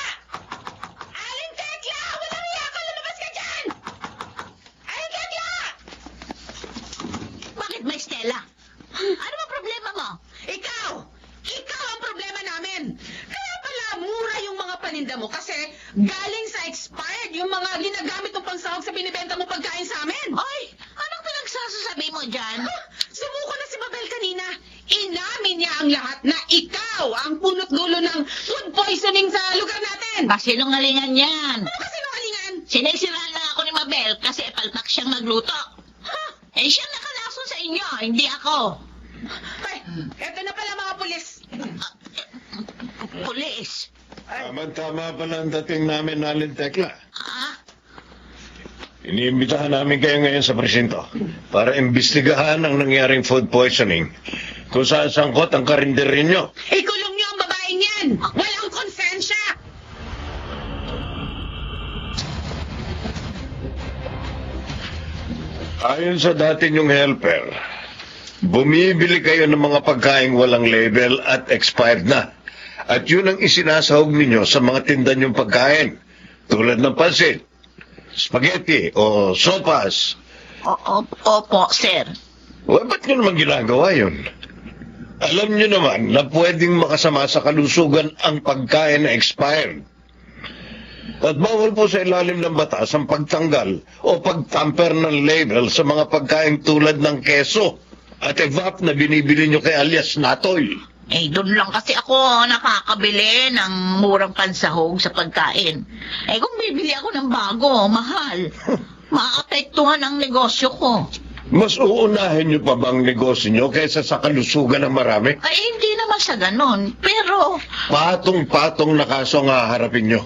Aling Tekla! Walang iya ka! Lumabas ka dyan! Aling Tekla! Bakit ba, Stella? Ano ba problema mo? Ikaw! Ikaw ang problema namin! Kaya pala mura yung mga paninda mo kasi galing sa expired yung mga ginagamit ng pansahog sa binibenta mo pagkain sa amin! Ay, anong pinagsasasabi mo dyan? Sumuko na si Babel kanina. Inamin niya ang lahat na ikaw ang punot dulo ng food poisoning sa lugar natin! Kasinungalingan yan. Ano kasi nungalingan? Sinisiraan lang ako ni Mabel kasi palpak siyang magluto. Eh, siyang nakalason sa inyo, hindi ako. Ay, eto na pala mga pulis. Pulis. Tama pala ang dating namin, Aling Tekla. Ah? Iniimbitahan namin kayo ngayon sa presinto para imbestigahan ang nangyaring food poisoning kung saan sangkot ang karinderya nyo. Ikulong niyo ang babaeng yan! Walang konsensya! Ayon sa dati nyong helper, bumibili kayo ng mga pagkaing walang label at expired na. At yun ang isinasahog ninyo sa mga tinda nyong pagkain, tulad ng pansit, spaghetti o sopas. Opo, sir. Ba't nyo naman ginagawa yun? Alam nyo naman na pwedeng makasama sa kalusugan ang pagkain na expired. At bawal po sa ilalim ng batas ang pagtanggal o pagtamper ng label sa mga pagkain tulad ng keso at evap na binibili nyo kay alias Natoy. Eh, doon lang kasi ako nakakabili ng murang pansahog sa pagkain. Eh, kung bibili ako ng bago, mahal. Maapektuhan ang negosyo ko. Mas uunahin nyo pa bang negosyo nyo kaysa sa kalusugan ng marami? Ay, hindi naman sa ganon. Pero, Patong-patong na kaso ang haharapin nyo.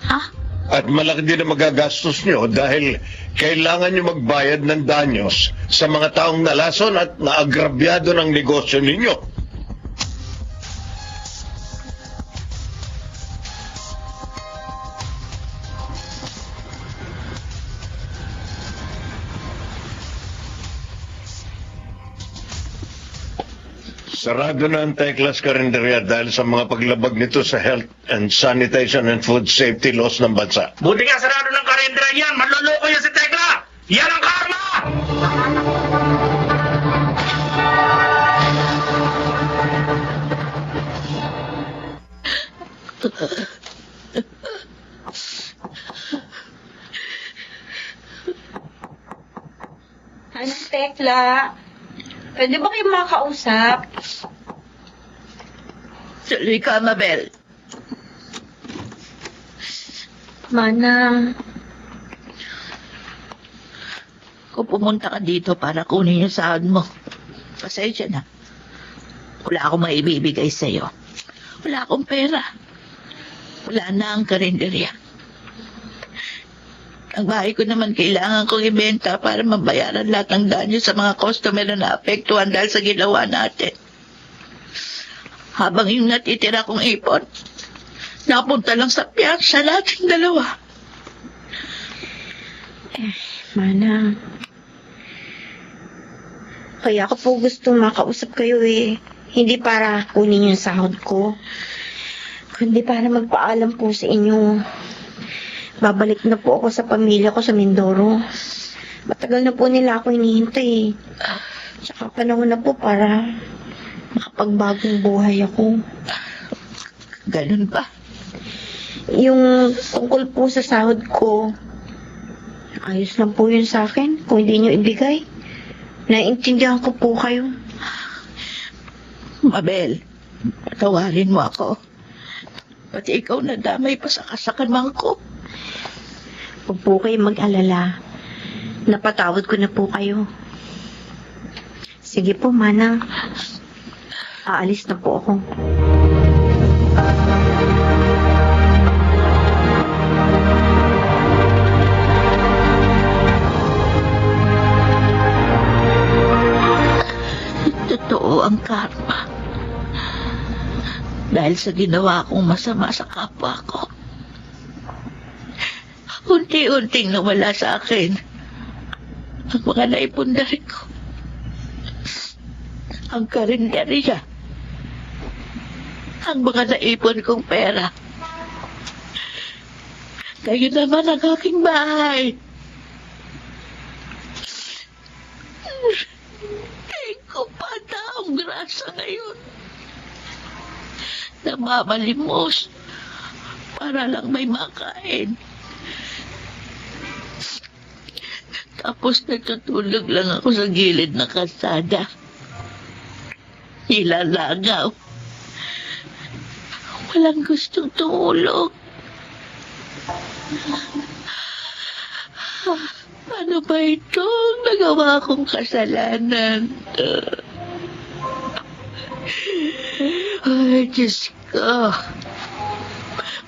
ha? At malaki din ang magagastos nyo dahil kailangan nyo magbayad ng danyos sa mga taong nalason at naagrabyado ng negosyo ninyo. Sarado na ang Teklas Karinderya dahil sa mga paglabag nito sa health and sanitation and food safety laws ng bansa. Buti nga sarado ng kalendra yan. Manloloko yan si Tekla. Yan ang karma! Aling Tekla, pwede ba kayo makausap? Tuloy ka, Mabel. Manang, Kung pumunta ka dito para kunin yung sahod mo, pasensya na. Wala akong maibibigay sa'yo. Wala akong pera. Wala na ang karinderya. Ang bahay ko naman kailangan kong ibenta para mabayaran lahat ng danyo sa mga customer na naapektuhan dahil sa ginawa natin. Habang yung natitira kong ipon, napunta lang sa piyansa natin dalawa. Manang, kaya ako po gusto makausap kayo eh. Hindi para kunin yung sahod ko, kundi para magpaalam po sa inyo. Babalik na po ako sa pamilya ko sa Mindoro. Matagal na po nila ako hinihintay. Tsaka panahon na po para makapagbagong buhay ako. Ganun ba? Yung tungkol po sa sahod ko, ayos lang po yun sa akin kung hindi nyo ibigay. Naiintindihan ko po kayo. Mabel, patawarin mo ako. Pati ikaw nadamay pa sa kasakaman ko. Huwag po kayo mag-alala. Napatawad ko na po kayo. Sige po, Manang. Aalis na po ako. ang karma. Dahil sa ginawa kong masama sa kapwa ko. Unti-unting nawala sa akin ang mga naipundari ko. Ang karinderya. Ang mga naipon kong pera. Kayo naman ang aking bahay. Kaya ko pa na ang grasa ngayon. Namamalimos para lang may makain. Tapos nagtutulog lang ako sa gilid ng kalsada. Nilalagaw. Walang gustong tumulog. Ano ba itong nagawa kong kasalanan? Ay, Diyos ko.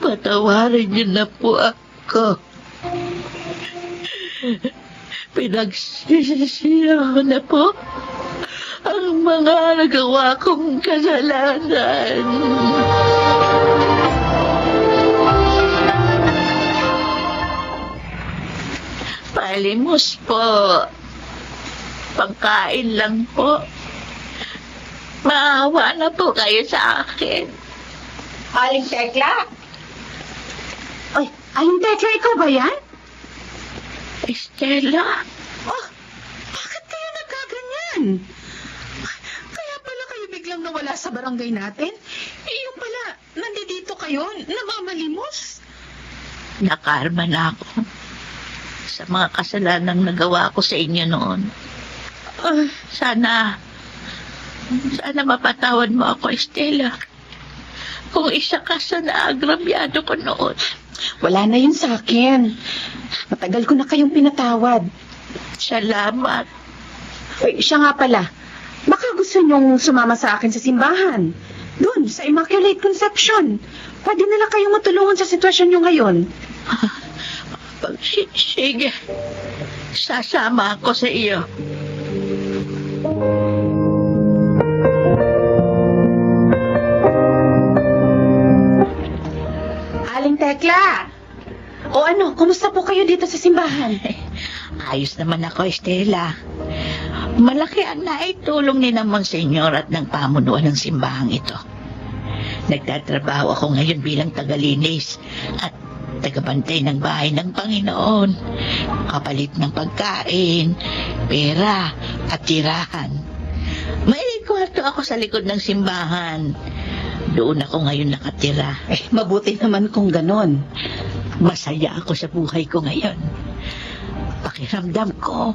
Patawarin niyo na po ako. Pinagsisisihan ko na po ang mga nagawa kong kasalanan. Palimos po. Pagkain lang po. Maawa na po kayo sa akin. Aling Tekla? Ay, Aling Tekla, ikaw ba yan? Estela? Oh, bakit kayo nagkaganyan? Kaya pala kayo biglang nawala sa barangay natin? Yung pala, nandito kayo, namamalimos? Nakarma na ako sa mga kasalanang nagawa ko sa inyo noon. Sana mapatawad mo ako, Estela. Kung isa ka sa naagrabyado ko noon. Wala na yun sa akin. Matagal ko na kayong pinatawad. Salamat. Uy, siya nga pala. Baka gusto niyong sumama sa akin sa simbahan. Doon, sa Immaculate Conception. Pwede na lang kayong matulungan sa sitwasyon niyo ngayon. Sige. Sasama ako sa iyo. Aling Tekla! O ano, kumusta po kayo dito sa simbahan? Ayos naman ako, Estela. Malaki ang naitulong ni ng Monsenyor at ng pamunuan ng simbahang ito. Nagtatrabaho ako ngayon bilang tagalinis at tagabantay ng bahay ng Panginoon. Kapalit ng pagkain, pera at tirahan. May kwarto ako sa likod ng simbahan. Doon ako ngayon nakatira. Mabuti naman kung ganon. Masaya ako sa buhay ko ngayon. Pakiramdam ko,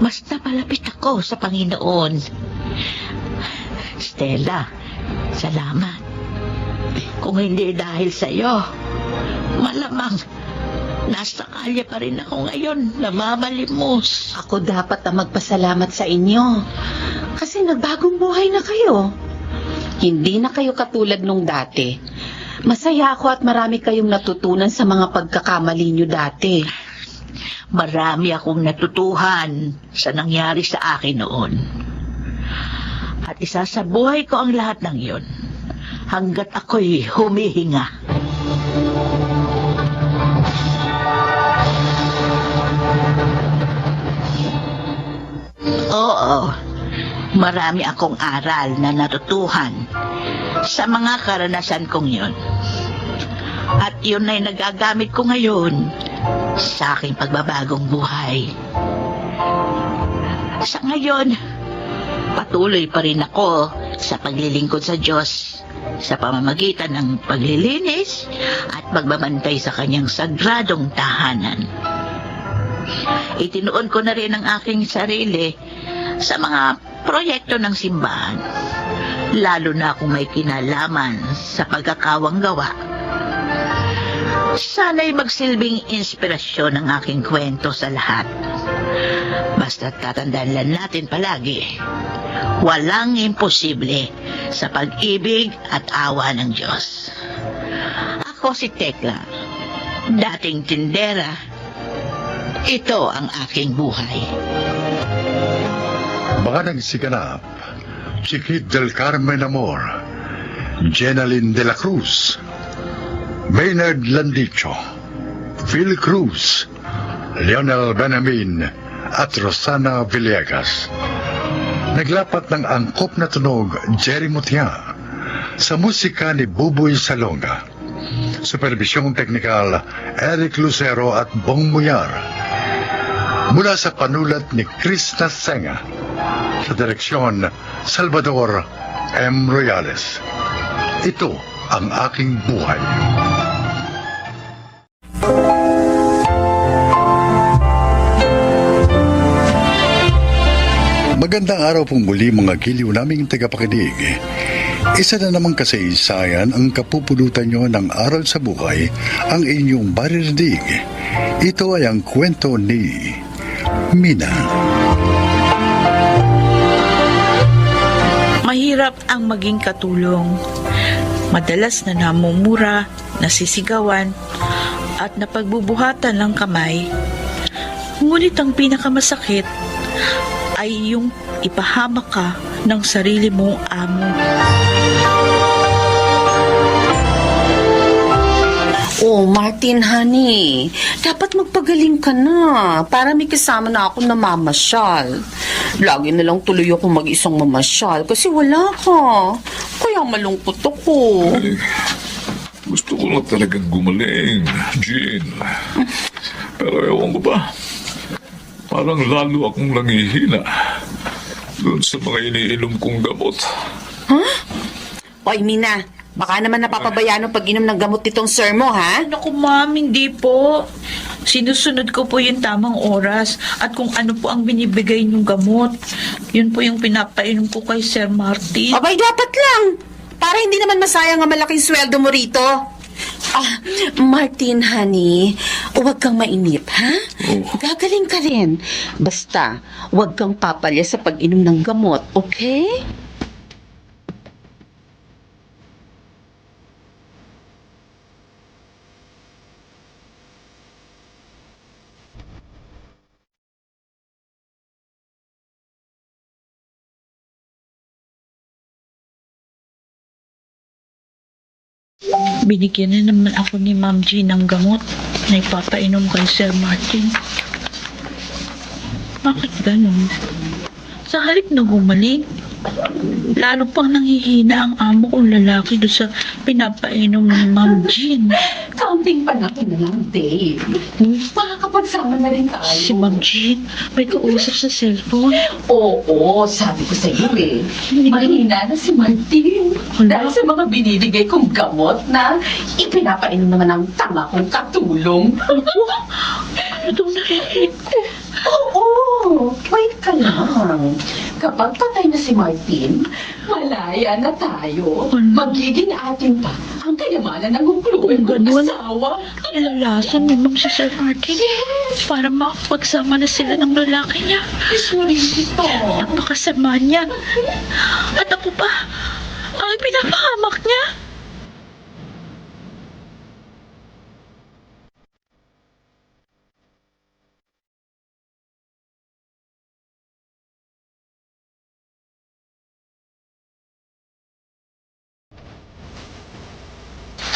mas napalapit ako sa Panginoon. Stella, salamat. Kung hindi dahil sa iyo, malamang nasa kalye pa rin ako ngayon, namamalimos. Ako dapat na magpasalamat sa inyo. Kasi nagbagong buhay na kayo. Hindi na kayo katulad nung dati. Masaya ako at marami kayong natutunan sa mga pagkakamali nyo dati. Marami akong natutuhan sa nangyari sa akin noon. At isasabuhay ko ang lahat ng iyon hanggat ako'y humihinga. Oo, marami akong aral na natutuhan sa mga karanasan kong yun. At yun ay nagagamit ko ngayon sa aking pagbabagong buhay. Sa ngayon, patuloy pa rin ako sa paglilingkod sa Diyos sa pamamagitan ng paglilinis at pagbabantay sa kanyang sagradong tahanan. Itinuon ko na rin ang aking sarili sa mga proyekto ng simbahan, lalo na kung may kinalaman sa pagkakawang gawa. Sana'y magsilbing inspirasyon ang aking kwento sa lahat. Basta't tatandaan lang natin palagi, walang imposible sa pag-ibig at awa ng Diyos. Ako si Tekla, dating tindera. Ito ang aking buhay. Baka nagsiganap Chiquit del Carmen Amor, Jenaline de la Cruz, Maynard Landicho, Phil Cruz, Leonel Benamin at Rosana Villegas. Naglapat ng angkop na tunog Jerry Mutia sa musika ni Buboy Salonga. Supervisyong teknikal Eric Lucero at Bong Muyar. Mula sa panulat ni Krishna Senga. Sa direksyon Salvador M. Royales. Ito ang aking buhay. Magandang araw pong muli mga giliw naming tagapakinig. Isa na namang kasaysayan ang kapupulutan nyo ng aral sa buhay ang inyong maririnig. Ito ay ang kwento ni Mina. Mahirap ang maging katulong. Madalas na namumura, nasisigawan, at napagbubuhatan ng kamay. Ngunit ang pinakamasakit ay yung ipahamak ka ng sarili mong amo. Oh, Martin, honey, dapat magpagaling ka na para may kasama na ako na mamasyal. Lagi na lang tuloy ako mag-isang mamasyal kasi wala ka. Kaya malungkot ako. Ay, gusto ko na talagang gumaling, Jean. Pero ewan ko ba, parang lalo akong nangihina doon sa mga iniinom kong gamot. Huh? Oy, Mina, baka naman napapabayaan ang pag-inom ng gamot nitong sir mo, ha? Naku, ma'am, hindi po. Sinusunod ko po yung tamang oras at kung ano po ang binibigay niyong gamot. Yun po yung pinapainom ko kay Sir Martin. Abay, dapat lang. Para hindi naman masayang ang malaking sweldo mo rito. Ah, Martin, honey, huwag kang mainip, ha? Gagaling ka rin. Basta, huwag kang papalya sa pag-inom ng gamot, okay? Binigyan na naman ako ni Ma'am G ng gamot na ipapainom kay Sir Martin. Bakit ganun? Sa halip na gumaling, lalo pang nanghihina ang amo kong lalaki doon sa pinapainom ni Ma'am Jean. Kaunting panahon na lang, Dave. Makakapagsama na rin tayo. Si Ma'am Jean, may kausap sa cellphone. Oo, sabi ko sa iyo eh. Mahina na si Martin. Dahil sa mga binibigay kong gamot na ipinapainom naman ang tanga kong katulong. Ano daw narinig ko? Oo, wait ka lang. Kapag patay na si Martin, malaya na tayo. Magiging atin pa ang kayamanan ng upluan kong asawa. Ilalasan ni Ma'am si Sir Martin para makapagsama na sila ng lalaki niya. Napakasama niya. At ako pa, ang pinapahamak niya.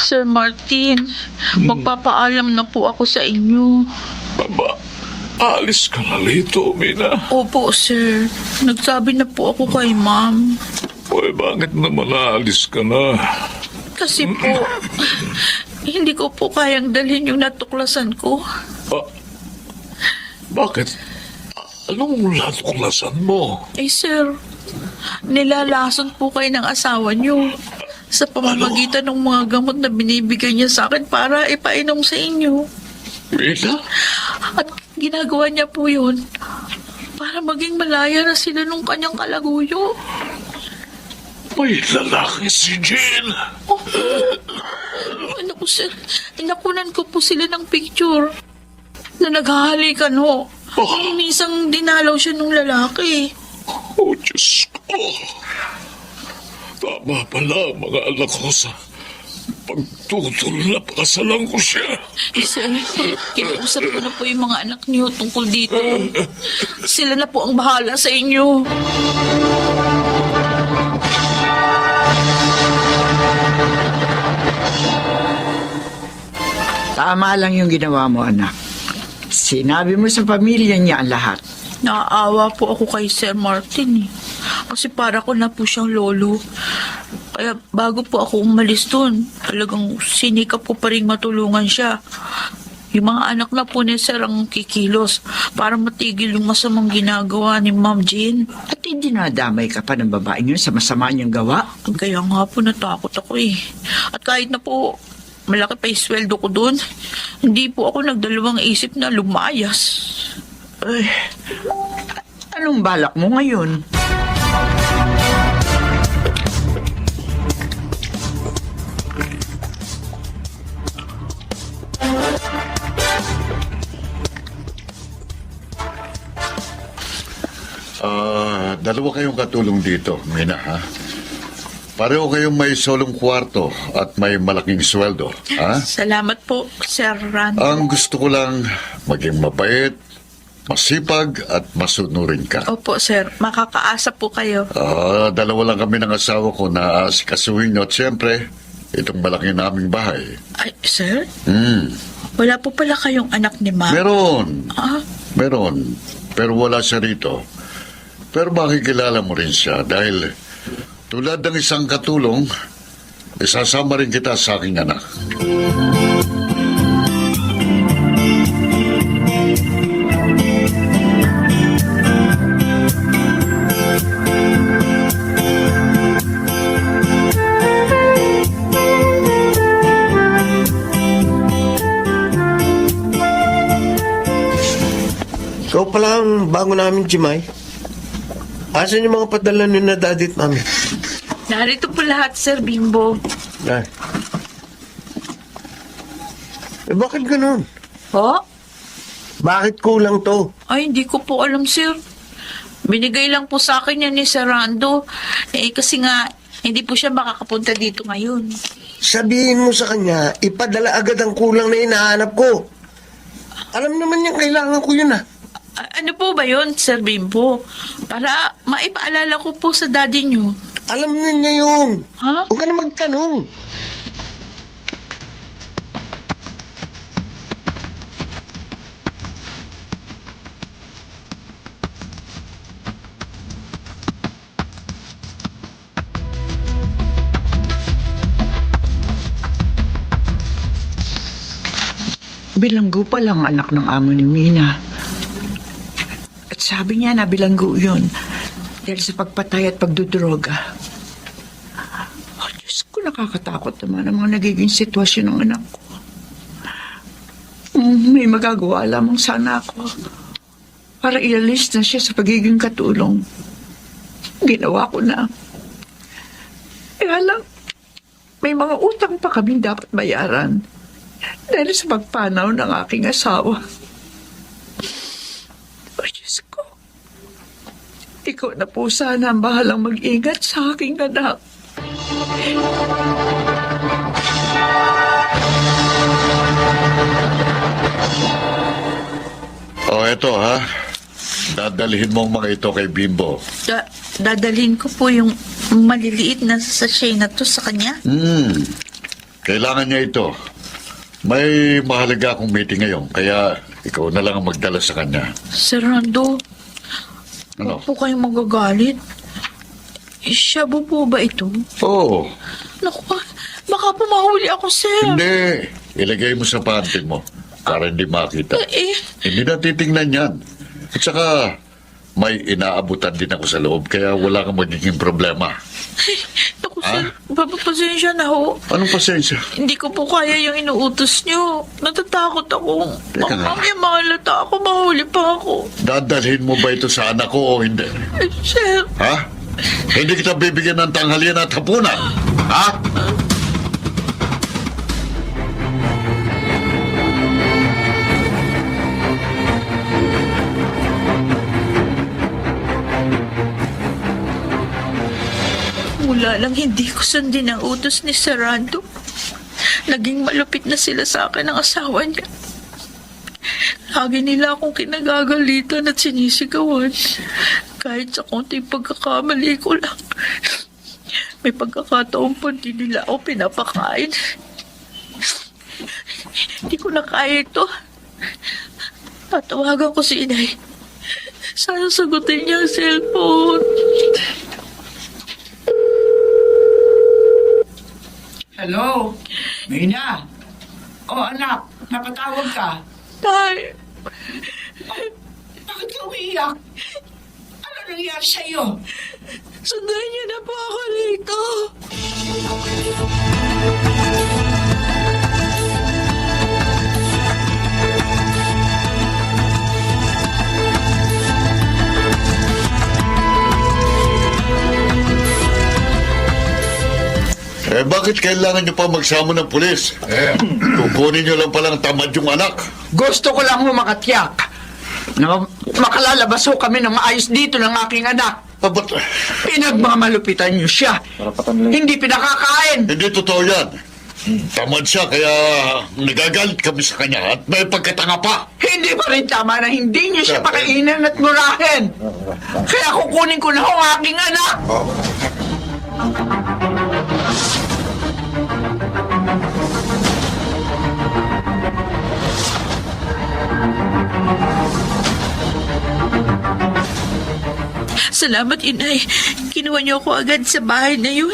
Sir Martin, magpapaalam na po ako sa inyo. Baba, alis ka na rito, Mina. Opo, sir. Nagsabi na po ako kay ma'am. Oy, bakit naman aalis ka na? Kasi po, hindi ko po kayang dalhin yung natuklasan ko. Bakit? Anong natuklasan mo? Eh, sir, nilalason po kayo ng asawa niyo sa pamamagitan ng mga gamot na binibigay niya sa akin para ipainom sa inyo. Mina? At ginagawa niya po yun para maging malaya na sila nung kanyang kalaguyo. May lalaki si Jean. Oh, ano po, sir? Inakunan ko po sila ng picture na naghahalikan ho. Minsan dinalaw siya ng lalaki. Oh, Diyos ko. Tama pala ang mga anak ko sa pagtutol na pakasalan ko siya. Sir, kinausap ko na po yung mga anak niyo tungkol dito. Sila na po ang bahala sa inyo. Tama lang yung ginawa mo, anak. Sinabi mo sa pamilya niya ang lahat. Naaawa po ako kay Sir Martin eh. Kasi para ko na po siyang lolo. Kaya bago po ako umalis doon, talagang sinikap ko pa rin matulungan siya. Yung mga anak na po ni Sir ang kikilos para matigil yung masamang ginagawa ni Ma'am Jean. At hindi nadamay ka pa ng babaeng yun sa masama niyang gawa. Kaya nga po natakot ako eh. At kahit na po malaki pa yung sweldo ko doon, hindi po ako nagdalawang isip na lumayas. Ay, anong balak mo ngayon? Dalawa kayong katulong dito, Mina, ha? Pareho kayong may solong kwarto at may malaking sweldo, ha? Salamat po, Sir Rando. Ang gusto ko lang maging mabait, masipag at masunurin ka. Opo, Sir. Makakaasa po kayo. Dalawa lang kami ng asawa ko na asikasuhin nyo at siyempre, itong malaki naming bahay. Ay, Sir? Wala po pala kayong anak ni Ma'am? Meron. Ah? Meron. Pero wala siya rito. Pero makikilala mo rin siya dahil tulad ng isang katulong, isasama rin kita sa aking anak. Ikaw pala ang bago namin, Jimay. Asan yung mga padala nyo na dadit namin? Narito po lahat, Sir Bimbo. Ay. Bakit ganun? Po? Bakit kulang to? Ay, hindi ko po alam, Sir. Binigay lang po sa akin yan ni Sir Rando. Kasi nga, hindi po siya makakapunta dito ngayon. Sabihin mo sa kanya, ipadala agad ang kulang na hinahanap ko. Alam naman niya, kailangan ko yun, Ano po ba yun, Sir Bimbo? Para maipaalala ko po sa daddy niyo. Alam niya yun. Ha? Huwag ka na magtanong. Bilanggo pa lang anak ng amo ni Mina. At sabi niya na bilanggo yun dahil sa pagpatay at pagdudroga. Oh, Diyos ko, nakakatakot naman ang mga nagiging sitwasyon ng anak ko. May magagawa lamang sana ako para ialis na siya sa pagiging katulong. Ginawa ko na. Kaya lang, may mga utang pa kami dapat bayaran dahil sa pagpanaw ng aking asawa. Oh, Diyos ko. Ikaw na po sana ang bahalang mag-ingat sa aking anak. Eto ha. Dadalhin mo ang mga ito kay Bimbo. Dadalhin ko po yung maliliit na sachet na to sa kanya. Kailangan niya ito. May mahalaga akong meeting ngayon, kaya ikaw na lang ang magdala sa kanya. Sir Rando, Ano? huwag po kayong magagalit. Siya po ba ito? Oo. Naku, baka po mahuli ako, sir. Hindi. Ilagay mo sa panty mo para hindi makita. Hindi na titingnan yan. At saka, may inaabutan din ako sa loob, kaya wala kang magiging problema. Naku, sir, papapasensya na ho. Anong pasensya? Hindi ko po kaya yung inuutos nyo. Natatakot ako. Teka nga. Mamaya mahalata ako, mahuli pa ako. Dadalhin mo ba ito sa anak ko o hindi? Sir, Ha? Hindi kita bibigyan ng tanghalian at hapunan. Ha? mula lang hindi ko sundin ang utos ni Sarando. Naging malupit na sila sa akin ng asawa niya. Lagi nila akong kinagagalitan at sinisigawan. Kahit sa konting pagkakamali ko lang. May pagkakataon pa din nila ako pinapakain. Hindi ko na kaya ito. Tatawagan ko si inay. Sana sagutin niya ang cellphone. Hello? Mina? Oh, anak, napatawag ka. Tay, Bakit ka umiiyak? Ano nangyari sa'yo? sundan niyo na po ako rito. Bakit kailangan nyo pa magsama ng pulis? Kukunin nyo lang palang tamad yung anak. Gusto ko lang makatiyak na makalalabas ho kami ng maayos dito ng aking anak. Ba't Pinagmamalupitan niyo siya. Hindi pinakakain. hindi totoo yan? Tamad siya, kaya nagagalit kami sa kanya at may pagkatanga pa. Hindi pa rin tama na hindi niyo siya pakainin at murahin. Kaya kukunin ko na ho ang aking anak. Salamat, inay. Kinuha niyo ako agad sa bahay na yun.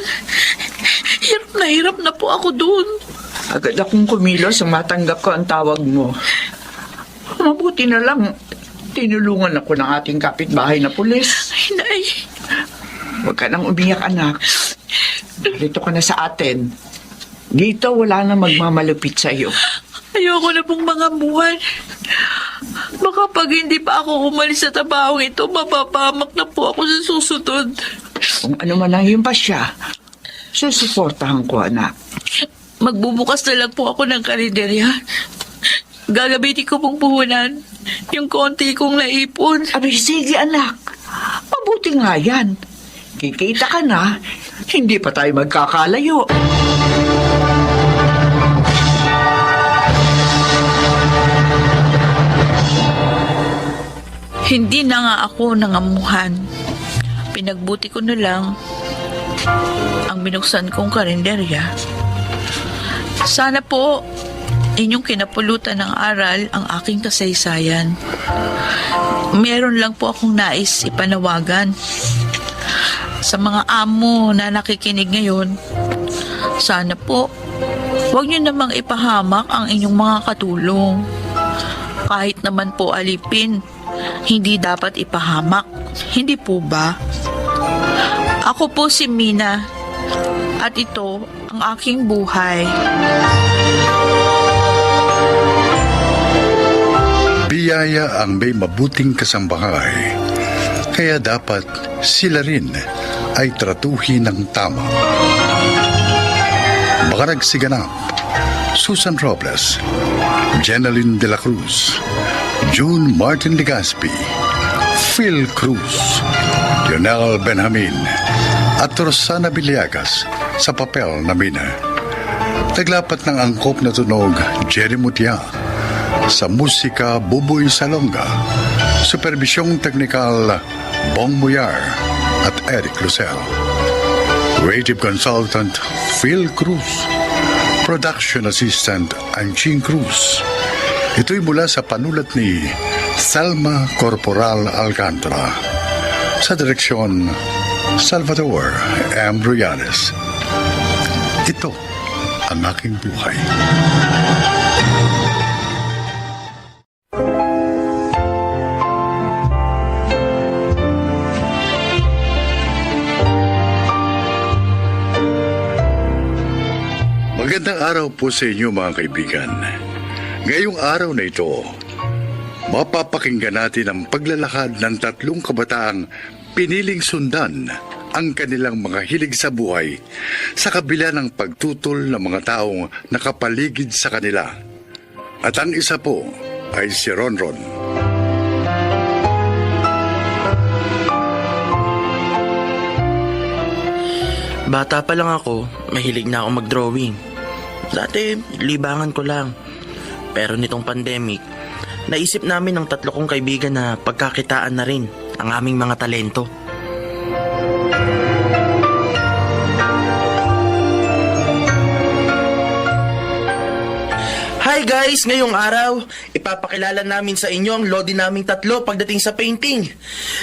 Hirap na po ako doon. Agad akong kumilos ang matanggap ko ang tawag mo. Mabuti na lang, tinulungan ako ng ating kapitbahay na pulis. Inay, Huwag ka nang umiyak, anak. Narito ka na sa atin. Dito wala na magmamalupit sa iyo. ayoko na pong mga buwan. Baka pag hindi pa ako umalis sa tabahong ito, mapapamak na po ako sa susunod. Kung ano man ang iyong pasya, susuportahan ko, anak. Magbubukas na lang po ako ng karinderya. Gagamitin ko pong puhunan yung konti kong naipon. Abay, sige, anak. Mabuti nga yan. Kikita ka na, hindi pa tayo magkakalayo. Hindi na nga ako nangamuhan. Pinagbuti ko na lang ang binuksan kong karinderya. Sana po inyong kinapulutan ng aral ang aking kasaysayan. Meron lang po akong nais ipanawagan. Sa mga amo na nakikinig ngayon, sana po huwag niyo namang ipahamak ang inyong mga katulong. Kahit naman po alipin, hindi dapat ipahamak. Hindi po ba? Ako po si Mina at ito ang aking buhay. Biyaya ang may mabuting kasambahay, kaya dapat sila rin ay tratuhin ng tama. Mga nagsiganap: Susan Robles, Jeneline de la Cruz, June Martin Legaspi, Phil Cruz, Lionel Benjamin, at Rosana Villegas sa papel na Mina. Naglapat ng angkop na tunog Jerry Mutia. Sa musika Buboy Salonga. Supervisyong teknikal Bong Muyar at Eric Lucel. Creative Consultant Phil Cruz. Production Assistant Anching Cruz. Ito'y mula sa panulat ni Salma Corporal Alcantara. Sa direksyon Salvador M. Ruyanes. Ito ang aking buhay. Magandang araw po sa inyo mga kaibigan. Ngayong araw na ito, mapapakinggan natin ang paglalakad ng tatlong kabataang piniling sundan ang kanilang mga hilig sa buhay sa kabila ng pagtutol ng mga taong nakapaligid sa kanila. At ang isa po ay si Ronron. Bata pa lang ako, mahilig na ako mag-drawing. Dati, libangan ko lang. Pero nitong pandemic, naisip namin ng tatlo kong kaibigan na pagkakitaan na rin ang aming mga talento. Hi Hi guys! Ngayong araw, ipapakilala namin sa inyo ang lodi naming tatlo pagdating sa painting.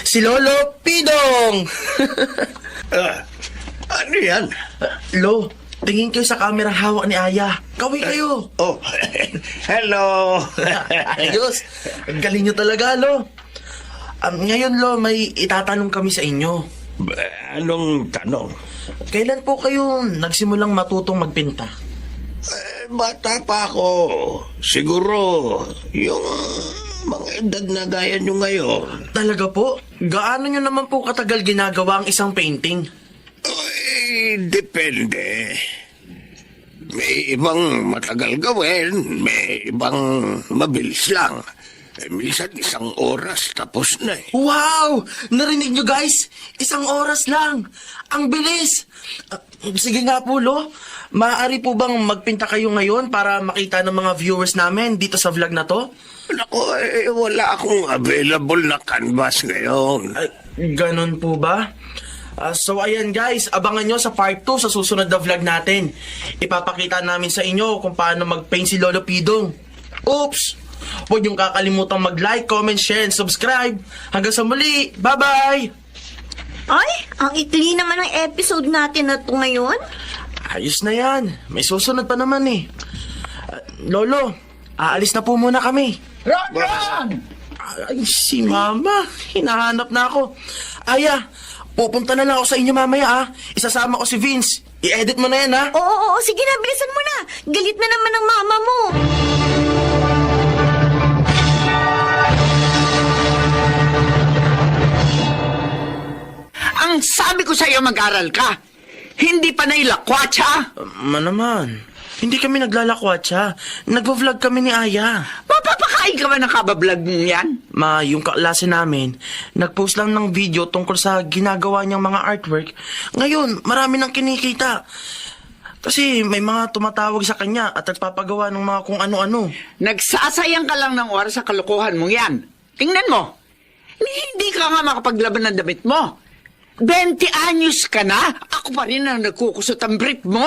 Si Lolo Pidong! Ano yan? Lo, tingin kayo sa camera hawak ni Aya. Kaway kayo! Oh, hello! Ayos! Ang galing nyo talaga, Lo. Ngayon, Lo, may itatanong kami sa inyo. Anong tanong? Kailan po kayo nagsimulang matutong magpinta? Bata pa ako. Siguro, yung mga edad na gaya nyo ngayon. Talaga po? Gaano nyo naman po katagal ginagawa ang isang painting? Ay, depende. May ibang matagal gawin, may ibang mabilis lang. Minsan 1 oras tapos na eh. Wow! Narinig nyo guys? 1 oras lang. Ang bilis! Sige nga po, Lo. Maaari po bang magpinta kayo ngayon para makita ng mga viewers namin dito sa vlog na to? Naku, wala akong available na canvas ngayon. Ay, ganun po ba? So ayan guys, abangan nyo sa part 2 sa susunod na vlog natin. Ipapakita namin sa inyo kung paano mag-paint si Lolo Pidong. Oops! Huwag niyong kakalimutan mag-like, comment, share, and subscribe. Hanggang sa muli. Bye-bye! Ay, ang ikli naman ng episode natin na to ngayon. Ayos na yan. May susunod pa naman eh. Lolo, aalis na po muna kami. Ron! Ay, si Mama. Hinahanap na ako. Aya, pupunta na lang ako sa inyo mamaya ah. Isasama ko si Vince. I-edit mo na yan ah. Oo, sige na, bilisan mo na. Galit na naman ng mama mo. Ang sabi ko sa iyo mag-aral ka. Hindi pa nailakwatsa. Naman. Hindi kami naglalakwatsa. Nagvo-vlog kami ni Aya. Mapapakain ka ba ng kabablog mo yan? Ma, yung kaklase namin, nag-post lang ng video tungkol sa ginagawa niyang mga artwork. Ngayon, marami nang kinikita. Kasi may mga tumatawag sa kanya at nagpapagawa ng mga kung ano-ano. Nagsasayang ka lang ng oras sa kalokohan mong yan. Tingnan mo. Hindi ka nga makapaglaban ng damit mo. 20 anyos ka na? Ako pa rin ang nagkukusot ang brief mo?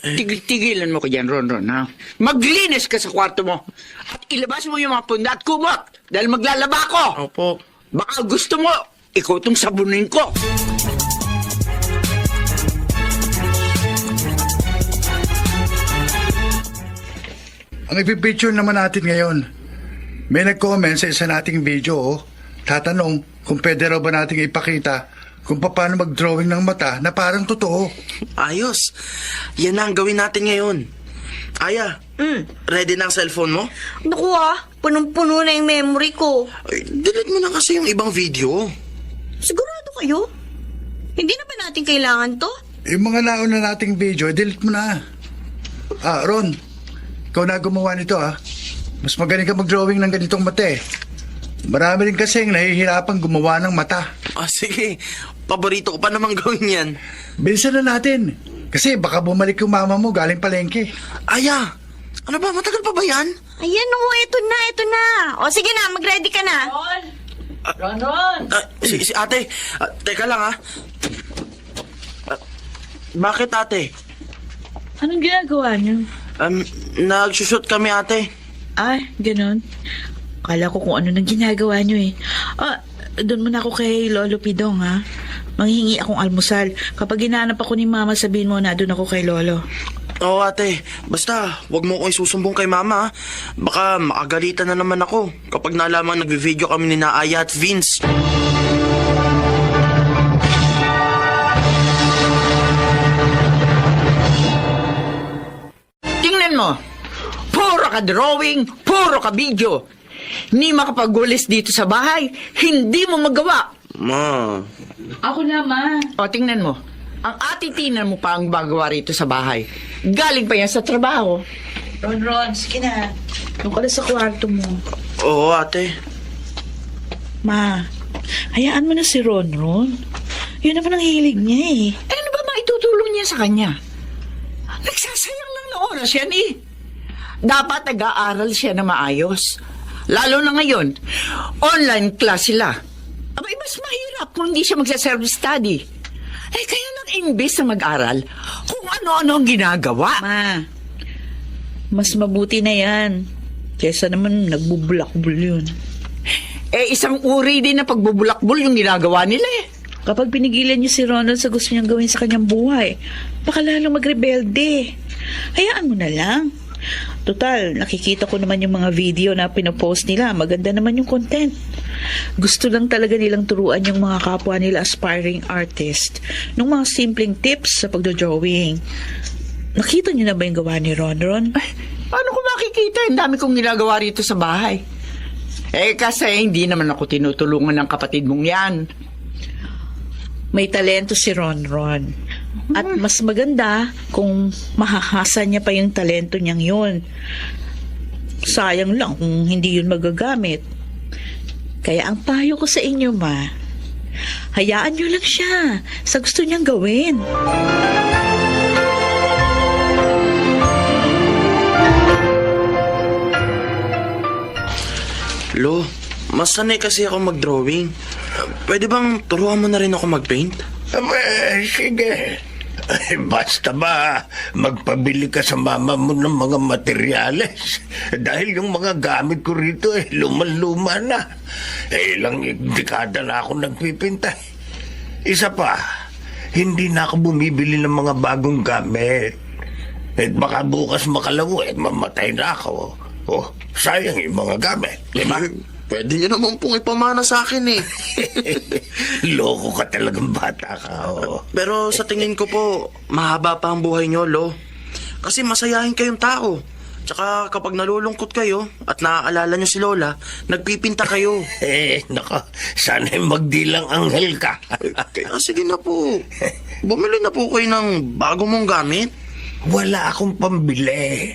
Tigil-tigilan mo ko dyan, Ron, ha? Maglinis ka sa kwarto mo. At ilabas mo yung mga punda at kumot. Dahil maglalaba ko. Opo. Baka gusto mo, ikaw itong sabunin ko. Ang ipipicture naman natin ngayon, may nag-comment sa isa nating video, oh. Tatanong kung pwede raw ba nating ipakita kung paano mag-drawing ng mata na parang totoo. Ayos. Yan na ang gawin natin ngayon. Aya, ready na ang cellphone mo? Naku punong-puno na yung memory ko. Ay, delete mo na kasi yung ibang video. Sigurado kayo? Hindi na ba natin kailangan to? Yung mga nauna nating video, delete mo na. Ron, ikaw na gumawa nito Mas magaling ka mag-drawing ng ganitong mata eh. Marami rin kasing nahihirapang gumawa ng mata. Sige. Paborito ko pa namang gawin yan. Bilisan na natin. Kasi baka bumalik yung mama mo galing palengke. Aya, ano ba? Matagal pa ba yan? Ayan ito na. O sige na, mag-ready ka na. Ron! Si ate, teka lang bakit ate? Anong ginagawa niyo? Nagsushoot kami ate. Ganon. Kala ko kung ano nang ginagawa niyo eh. Doon muna ako kay Lolo Pidong ha. Manghingi akong almusal. Kapag hinahanap ako ni Mama, sabihin mo na doon ako kay Lolo. Oo ate, basta wag mo akong isusumbong kay Mama. Baka makagalitan na naman ako kapag nalaman nagvi-video kami ni Aya at Vince. Tingnan mo. Puro ka drawing, puro ka video. Ni makapagwalis dito sa bahay, hindi mo magawa. Ma. Ako na, Ma. O, tingnan mo. Ang atitinan mo pa ang bagawa rito sa bahay. Galing pa yan sa trabaho. Ron, sige na. Doon ka na sa kwarto mo. Oo ate. Ma, hayaan mo na si Ron. Yun naman ang hilig niya eh. Ano ba maitutulong niya sa kanya? Nagsasayang lang na oras yan eh. Dapat nag-aaral siya na maayos. Lalo na ngayon, online class sila. Abay, mas mahirap kung hindi siya magsa-self-study. Kaya lang, imbes na mag-aral, kung ano-ano ang ginagawa. Ma, hayaan mo na si Ron. Yun naman ang hilig niya eh. Ano ba, maitutulong niya sa kanya? Nagsasayang lang na oras yan eh. Dapat nag-aaral siya na maayos. Lalo na ngayon, online class sila. Abay, mas mahirap kung hindi siya magsa-self-study. Kaya lang, imbes na mag-aral, kung ano-ano ang ginagawa. Mas mabuti na yan. Kesa naman nagbubulakbul yun. Isang uri din na pagbubulakbol yung ginagawa nila eh. Kapag pinigilan niyo si Ronald sa gusto niyang gawin sa kanyang buhay, baka lalong magrebelde. Hayaan mo na lang. Total, nakikita ko naman yung mga video na pinopost nila. Maganda naman yung content. Gusto lang talaga nilang turuan yung mga kapwa nila aspiring artist ng mga simpleng tips sa pagdodrawing. Nakita niyo na ba yung gawa ni Ron? Ay, paano ko makikita? Ang dami kong ginagawa rito sa bahay. Kasi hindi naman ako tinutulungan ng kapatid mong yan. May talento si Ron. At mas maganda kung mahahasa niya pa yung talento niyang yun. Sayang lang kung hindi yun magagamit. Kaya ang payo ko sa inyo, Ma, hayaan niyo lang siya sa gusto niyang gawin. Lo, mas sanay kasi ako mag-drawing. Pwede bang turuan mo na rin ako mag-paint? Sige. Basta ba magpabili ka sa mama mo ng mga materyales? Dahil yung mga gamit ko rito luman-luma na. Ilang dekada na ako nagpipinta. Isa pa, hindi na ako bumibili ng mga bagong gamit. Baka bukas makalawo mamatay na ako. Sayang yung mga gamit, di ba? Pwede nyo naman pong ipamana sa akin eh. Loko ka talagang bata ka, Pero sa tingin ko po, mahaba pa ang buhay nyo, Lo. Kasi masayahin kayong tao. Tsaka kapag nalulungkot kayo at naaalala nyo si Lola, nagpipinta kayo. Nako, sana'y magdilang anghel ka. Kaya sige na po. Bumili na po kayo ng bago mong gamit. Wala akong pambili.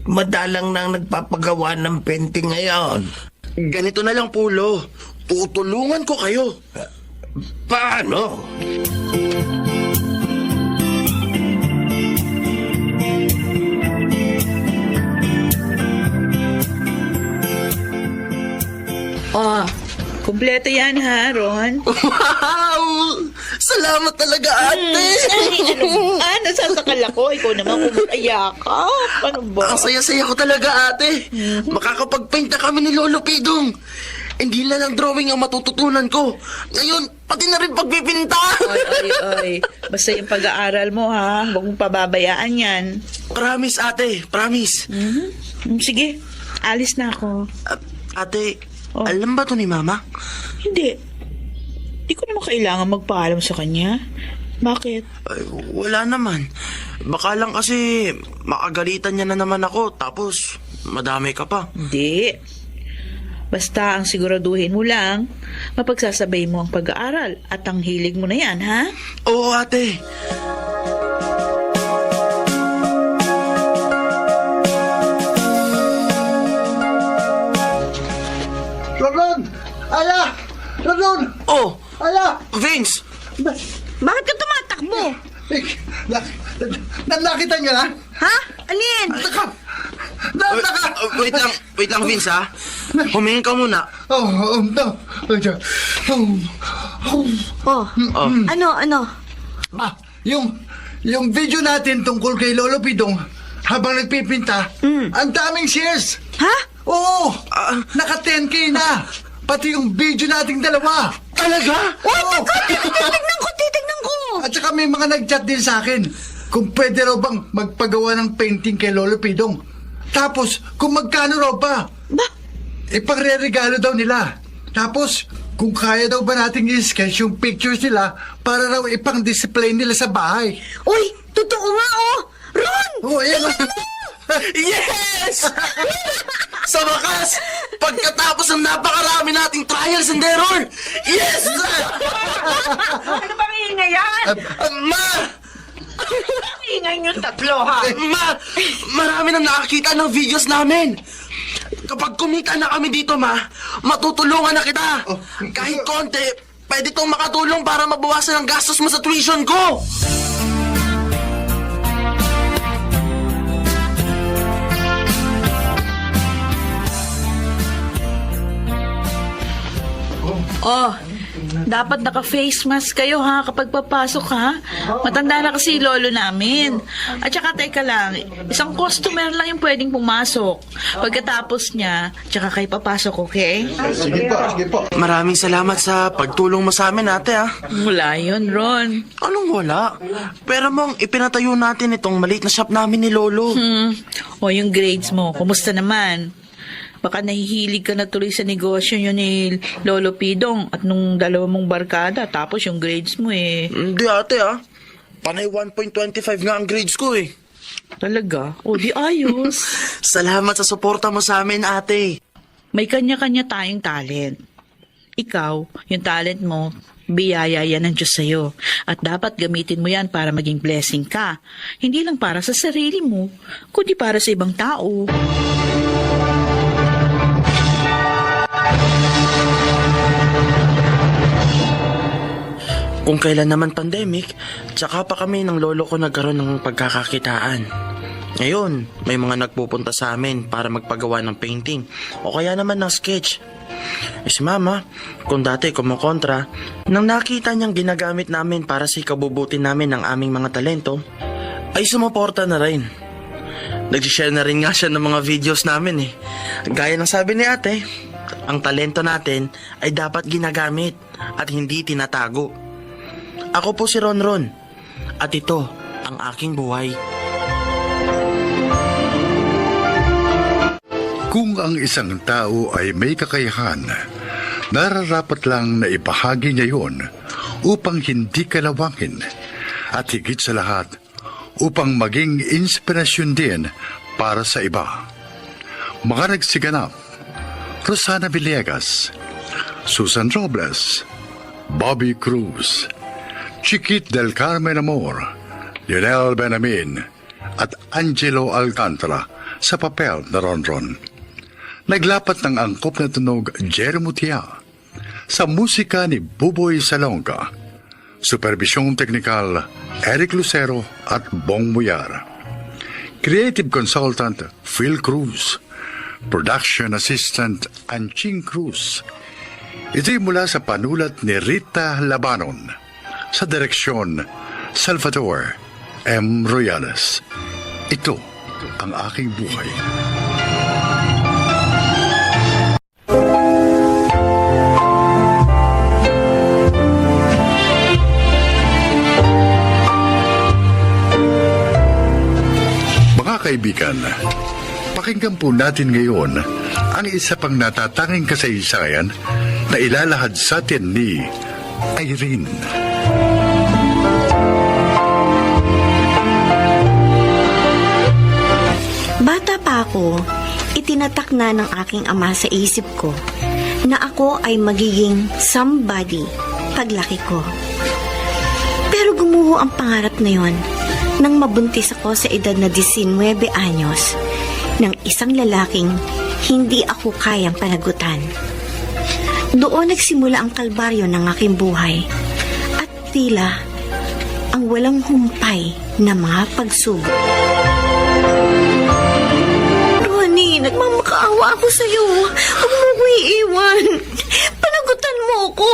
Madalang na ang nagpapagawa ng painting ngayon. Ganito na lang po, Lo. Tutulungan ko kayo. Paano? Kumpleto yan, ha, Ron? Wow! Salamat talaga, ate! Nasasakal ako. Ikaw naman kumaya ka. Paano ba? Ang saya-saya ko talaga, ate. Makakapag-paint na kami ni Lolo Pidong. Hindi na lang drawing ang matututunan ko. Ngayon, pati na rin pagpipinta. Ay. Basta yung pag-aaral mo, ha? Huwag mong pababayaan yan. Promise, ate. Promise. Sige, alis na ako. Ate, alam ba to ni Mama? Hindi. Hindi ko naman kailangan magpaalam sa kanya. Bakit? Ay, wala naman. Baka lang kasi makagalitan niya na naman ako. Tapos, madami ka pa. Hindi. Basta ang siguraduhin mo lang, mapagsasabay mo ang pag-aaral at ang hilig mo na yan, ha? Oo, ate. Ron! Ala! Ron! Oh, Ala! Vince! Bakit ka tumatakbo? Nakita niyo na? Ha? Alin? Wait lang, Vince, ha? Humingin ka muna. Ano? Yung video natin tungkol kay Lolo Pidong habang nagpipinta, ang daming shares. Ha? Oo! Naka 10K na! Pati yung video nating dalawa! Talaga? Oo! Titignan ko! At saka may mga nag-chat din sa akin kung pwede raw bang magpagawa ng painting kay Lolo Pidong. Tapos, kung magkano raw ba? Ipagre-regalo daw nila. Tapos, kung kaya daw ba nating i-sketch yung pictures nila para raw ipang-display nila sa bahay. Uy, totoo nga, Ron! Oo, ayan. Yes! Sa wakas, pagkatapos ng napakarami nating trials and error, yes! Ano bang ingay yan? Ma! Ingay yung tatlo, ha? Ma! Marami nang nakakita ng videos namin. Kapag kumita na kami dito, Ma, matutulungan na kita. Kahit konti, pwede tong makatulong para mabawasan ang gastos mo sa tuition ko. Dapat naka-face mask kayo ha kapag papasok ha. Matanda na kasi lolo namin. At saka teka lang, isang customer lang yung pwedeng pumasok. Pagkatapos niya, tsaka kayo papasok, okay? Sige po. Maraming salamat sa pagtulong mo sa amin, ate, ah. Wala yun, Ron. Anong wala? Pero mong ipinatayo natin itong maliit na shop namin ni Lolo. O yung grades mo, kumusta naman? Baka nahihilig ka na tuloy sa negosyo yun ni Lolo Pidong at nung dalawa mong barkada, tapos yung grades mo eh. Hindi, ate, ah. Panay 1.25 nga ang grades ko, eh. Talaga? O di ayos. Salamat sa suporta mo sa amin, ate. May kanya-kanya tayong talent. Ikaw, yung talent mo, biyaya yan ng Diyos sa'yo. At dapat gamitin mo yan para maging blessing ka. Hindi lang para sa sarili mo, kundi para sa ibang tao. Kung kailan naman pandemic, tsaka pa kami ng lolo ko nagkaroon ng pagkakakitaan. Ngayon, may mga nagpupunta sa amin para magpagawa ng painting o kaya naman ng sketch. Si mama, kung dati kumukontra, nang nakita niyang ginagamit namin para sa ikabubuti namin ng aming mga talento, ay sumuporta na rin. Nag-share na rin nga siya ng mga videos namin eh. Gaya ng sabi ni ate, ang talento natin ay dapat ginagamit at hindi tinatago. Ako po si Ronron at ito ang aking buhay. Kung ang isang tao ay may kakayahan, nararapat lang na ibahagi niya yon upang hindi kalawangin at higit sa lahat upang maging inspirasyon din para sa iba. Mga nagsiganap: Rosana Villegas, Susan Robles, Bobby Cruz, Chiquit del Carmen Amor, Lionel Benamin at Angelo Alcantara sa papel na Ronron. Naglapat ng angkop na tunog Jerry Mutia, sa musika ni Buboy Salonga, supervisyong teknikal Eric Lucero at Bong Muyar, creative consultant Phil Cruz, production assistant Anching Cruz. Ito'y mula sa panulat ni Rita Labanon, sa direksyon Salvador M. Royales. Ito ang aking buhay. Mga kaibigan, pakinggan po natin ngayon ang isa pang natatanging kasaysayan na ilalahad sa atin ni Irene. Bata pa ako, itinatak na ng aking ama sa isip ko na ako ay magiging somebody paglaki ko. Pero gumuho ang pangarap na yon nang mabuntis ako sa edad na 19 anyos ng isang lalaking hindi ako kayang panagutan. Doon nagsimula ang kalbaryo ng aking buhay at tila ang walang humpay na mga pagsubok. Ronnie, nagmamakaawa ako sa'yo. Huwag mo ko iiwan. Panagutan mo ako.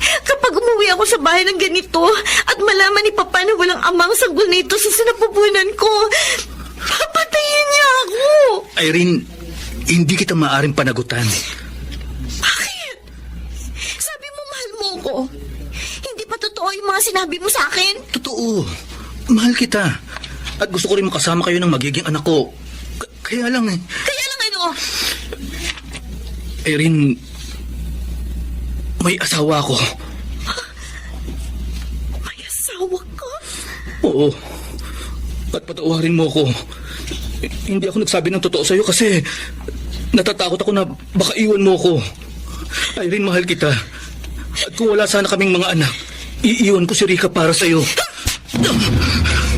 Kapag umuwi ako sa bahay ng ganito at malaman ni Papa na walang amang sanggol nito sa sinapupunan ko, papatayin niya ako. Irene, hindi kita maaaring panagutan. Bakit? Sabi mo mahal mo ako. Hindi pa totoo yung mga sinabi mo sa akin? Totoo. Mahal kita. At gusto ko rin makasama kayo ng magiging anak ko. Kaya lang eh. Kaya lang ano? Irene, may asawa ako. May asawa ka? Oo. At patawarin mo ako. Hindi ako nagsabi ng totoo sa'yo kasi natatakot ako na baka iwan mo ako. Irene, mahal kita. At kung wala sana kaming mga anak, iiwan ko si Rika para sa'yo.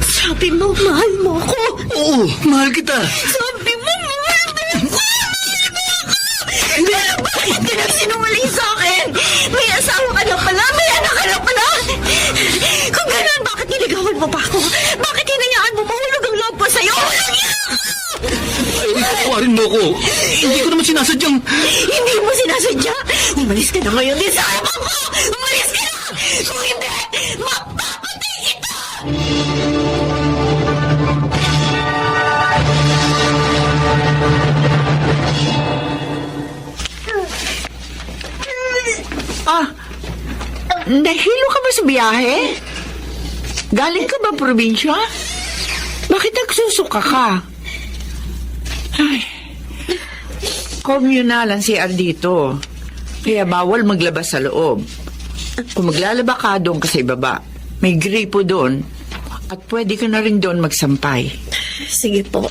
Sabi mo mahal mo ako? Oo, mahal kita. Sabi mo mahal mo ako? Pero bakit ka nagsinungaling sa akin? May asawa ka na pala, may anak ka na pala. Kung gano'n, bakit niligawan mo pa ako? Bakit hinayaan mo mahulog ang loob ko sa'yo? Irene, patawarin mo mo ko. Hindi ko naman sinasadyang... Hindi mo sinasadya! Umalis ka na ngayon din sa harapan ko! Umalis ka na! Kung hindi, mapapatay kita! Nahilo ka ba sa biyahe? Galing ka ba probinsya? Bakit nagsusuka ka? Ay, communal ang CR dito. Kaya bawal maglabas sa loob. Kung maglalaba ka, doon ka sa ibaba. May gripo doon. At pwede ka na rin doon magsampay. Sige po.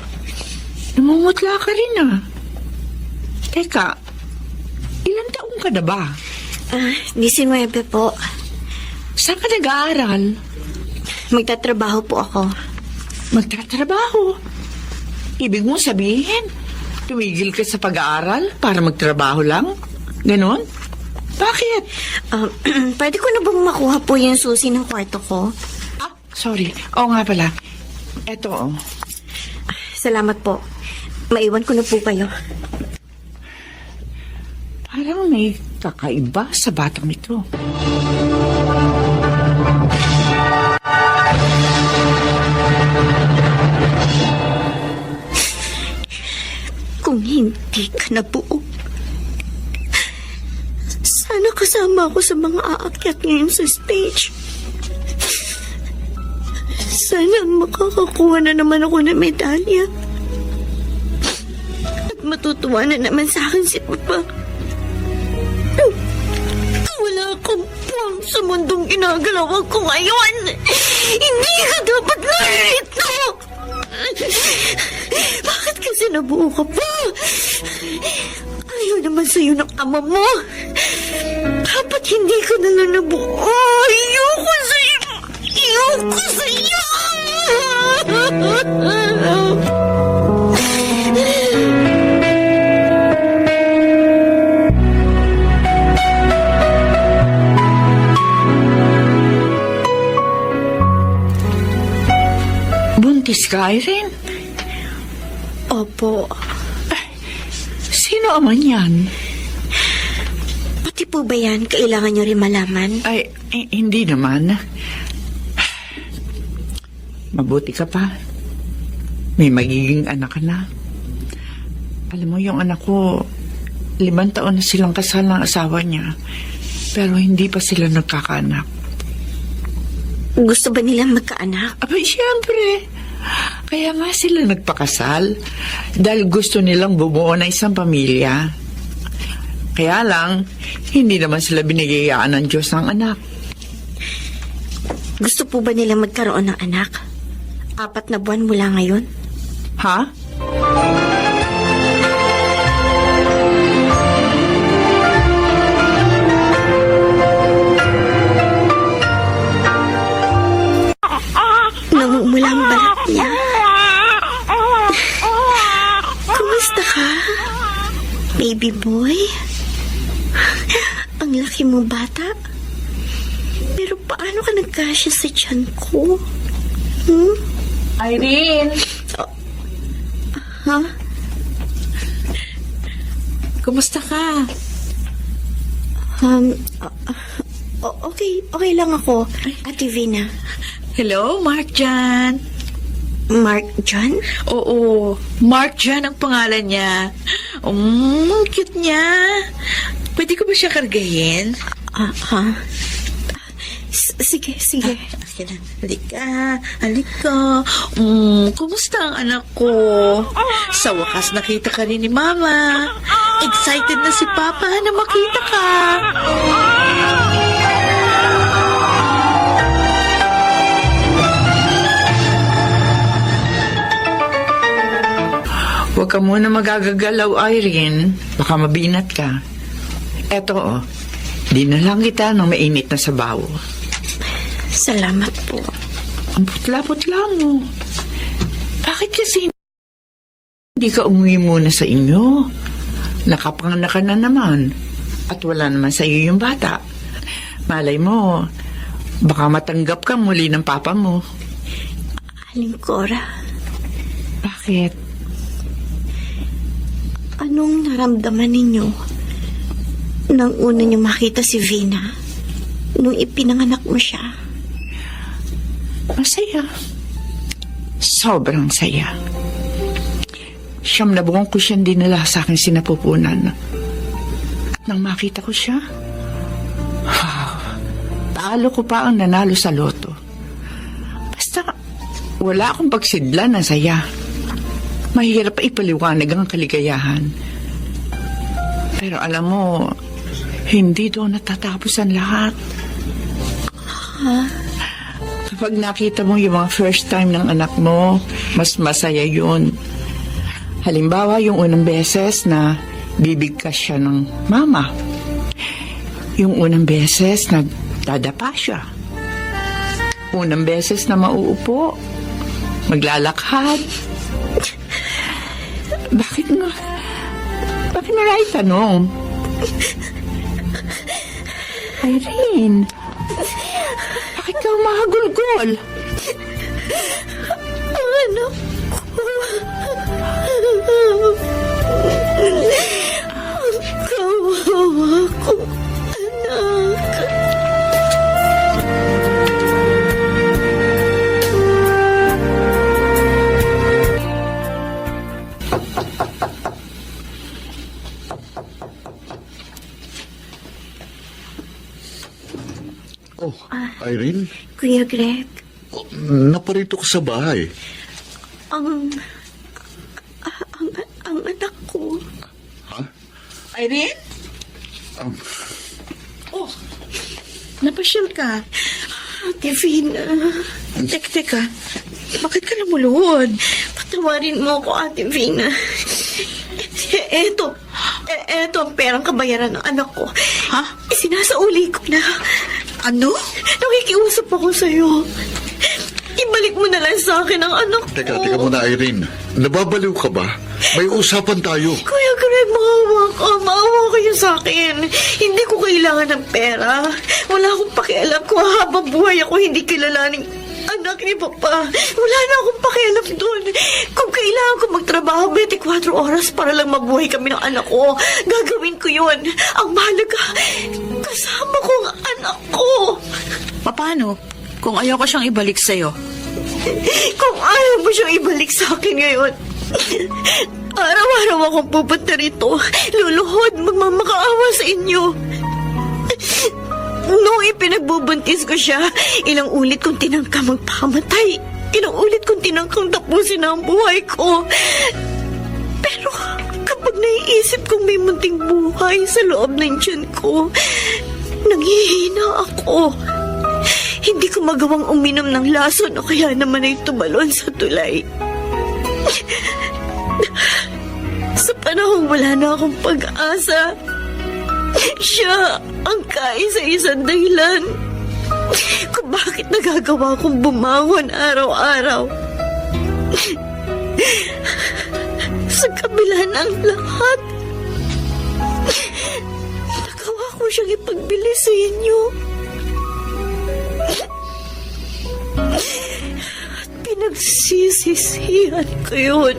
Namumutla ka rin ah. Teka, ilang taong ka na ba? 19 po. Saan ka nag-aaral? Magtatrabaho po ako. Magtatrabaho? Ibig mong sabihin, tumigil ka sa pag-aaral para magtrabaho lang? Ganon? Bakit? Pwede ko na bang makuha po yung susi ng kwarto ko? Sorry. Oo nga pala. Eto, oh. Salamat po. Maiwan ko na po kayo. Parang may kakaiba sa batang ito. Kung hindi ka nabuo, sana kasama ako sa mga aakyat ngayon sa stage. Sana makakakuha na naman ako ng medalya. At matutuwa na naman sa akin si Papa. Wala akong puwang sa mundong ginagalawan ko ngayon. Hindi ka dapat narito. Bakit kasi nabuo ka pa? Ayaw naman sa'yo ng ama mo. Dapat hindi ka nalang nabuo. Ayoko sa'yo. Ayoko sa'yo. Buntis ka, Irene? Opo. Sino aman yan? Pati po ba yan? Kailangan nyo rin malaman? Ay, hindi naman. Mabuti ka pa. May magiging anak ka na. Alam mo, yung anak ko, 5 taon na silang kasal ng asawa niya. Pero hindi pa sila nagkakaanak. Gusto ba nilang magkaanak? Abay, siyempre. Kaya nga sila nagpakasal. Dahil gusto nilang bumuo na isang pamilya. Kaya lang, hindi naman sila binigayaan ng Diyos ng anak. Gusto po ba nilang magkaroon ng anak? 4 na buwan mula ngayon? Ha? Namumula ang balat niya. Kumusta ka? Baby boy? Ang laki mo bata. Pero paano ka nagkasya sa tiyan ko? Irene! Ha? Kumusta ka? Okay lang ako. Ate Vina. Hello, Mark Jan. Mark John? Oo, Mark Jan ang pangalan niya. Cute niya. Pwede ko ba siya kargahin? Sige. Halika. Kumusta ang anak ko? Sa wakas nakita ka rin ni Mama. Excited na si Papa na makita ka. Huwag ka muna magagagalaw, Irene. Baka mabinat ka. Eto, dinalang kita ng mainit na sabaw. Salamat po. Ang putla-putla mo. Bakit kasi hindi ka umuwi muna sa inyo? Nakapanganak ka na naman. At wala naman sa iyo yung bata. Malay mo, baka matanggap ka muli ng papa mo. Aling Cora. Bakit? Anong naramdaman ninyo nang una niyo makita si Vina nung ipinanganak mo siya? Masaya. Sobrang saya. 9 na buwan ko siyang dinala sa aking sinapupunan. At nang makita ko siya, talo ko pa ang nanalo sa loto. Basta, wala akong pagsidlan ng saya. Mahirap ipaliwanag ang kaligayahan. Pero alam mo, hindi doon natatapos ang lahat. Kapag nakita mo yung mga first time ng anak mo, mas masaya yun. Halimbawa, yung unang beses na bibigkas siya ng mama. Yung unang beses na dadapa siya. Unang beses na mauupo. Maglalakad. Bakit nga itanong? Irene, bakit ka umahagulgol? Ang anak ko. Ang kawawa ko, anak. Oh, Irene, Kuya Greg, naparito ka sa bahay. ang anak ko. Irene? Um, Napasyal ka. Ate Vina, Teka. Bakit ka namuluhod? patawarin mo ako, Ate Vina. Eto ang perang kabayaran ng anak ko. Ha? Sinasauli ko na. Ano? Nakikiusap ako sa'yo. Ibalik mo na lang sa akin ang anak ko. teka muna, Irene. Nababaliw ka ba? May usapan tayo. Kuya Greg, maawa kayo sa akin. Hindi ko kailangan ng pera. Wala akong pakialam kung habang buhay ako hindi kilalaning anak ni Papa. Wala na akong pakialam doon. Kung kailangan ko magtrabaho 24 oras para lang mabuhay kami ng anak ko, gagawin ko yun. Ang mahalaga, kasama ko ang anak ko. Paano? Kung ayaw ka siyang ibalik sa'yo. Kung ayaw mo siyang ibalik sa akin ngayon, araw-araw akong pupunta rito, luluhod, magmamakaawa sa inyo. Noong ipinagbubuntis ko siya, ilang ulit kong tinangka magpakamatay. Ilang ulit kong tinangkang tapusin ang buhay ko. Pero kapag naiisip kong may munting buhay sa loob ng tiyan ko, nanghihina ako. Hindi ko magawang uminom ng lason o kaya naman ay tumalon sa tulay. Sa panahong wala na akong pag-asa, siya ang kaisa-isang dahilan kung bakit nagagawa kong bumangon araw-araw. Sa kabila ng lahat, nagawa ko siyang ipagbili sa inyo. At pinagsisisihan ko yun.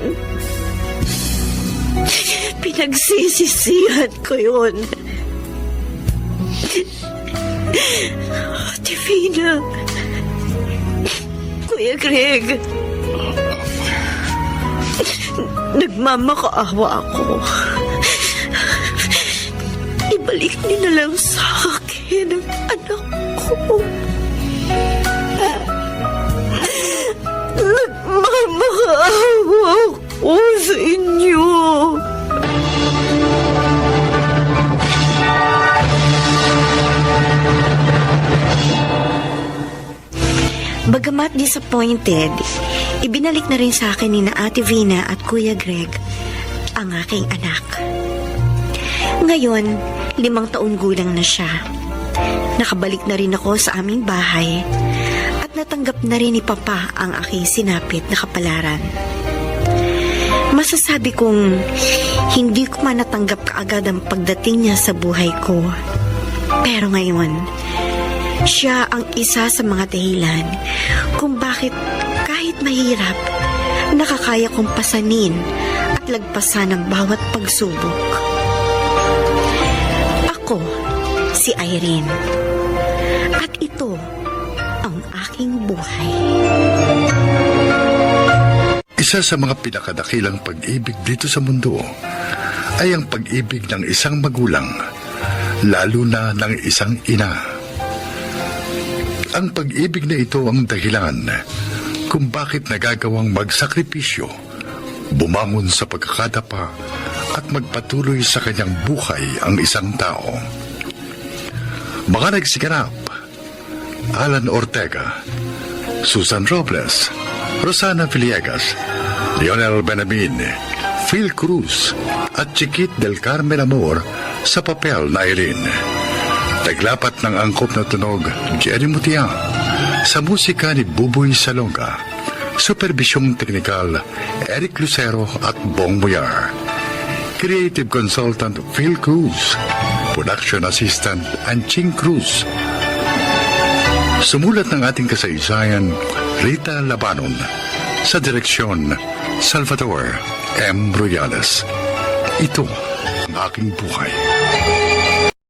Pinagsisisihan ko yun. Ate Vina, Kuya Greg, nagmamakaawa ako. Ibalik niyo na lang sa akin ang anak ko. Nagmamakaawa ako sa inyo. Bagamat disappointed, ibinalik na rin sa akin ni na Ate Vina at Kuya Greg ang aking anak. Ngayon, 5 taon gulang na siya. Nakabalik na rin ako sa aming bahay at natanggap na rin ni Papa ang aking sinapit na kapalaran. Masasabi kong hindi ko man natanggap kaagad ang pagdating niya sa buhay ko. Pero ngayon, siya ang isa sa mga dahilan kung bakit kahit mahirap, nakakaya kong pasanin at lagpasan ang bawat pagsubok. Ako, si Irene. At ito ang aking buhay. Isa sa mga pinakadakilang pag-ibig dito sa mundo ay ang pag-ibig ng isang magulang, lalo na ng isang ina. Ang pag-ibig na ito ang dahilan kung bakit nagagawang magsakripisyo, bumangon sa pagkakadapa at magpatuloy sa kanyang buhay ang isang tao. Mga nagsiganap: Alan Ortega, Susan Robles, Rosana Villegas, Lionel Benamin, Phil Cruz at Chiquit del Carmen Amor sa papel na Irene. Naglapat ng angkop na tunog Jerry Mutia, sa musika ni Buboy Salonga, supervisyong teknikal Eric Lucero at Bong Boyar, creative consultant Phil Cruz, production assistant Anching Cruz. Sumulat ng ating kasaysayan Rita Labanon, sa direksyon Salvador M. Royales. Ito ang aking buhay.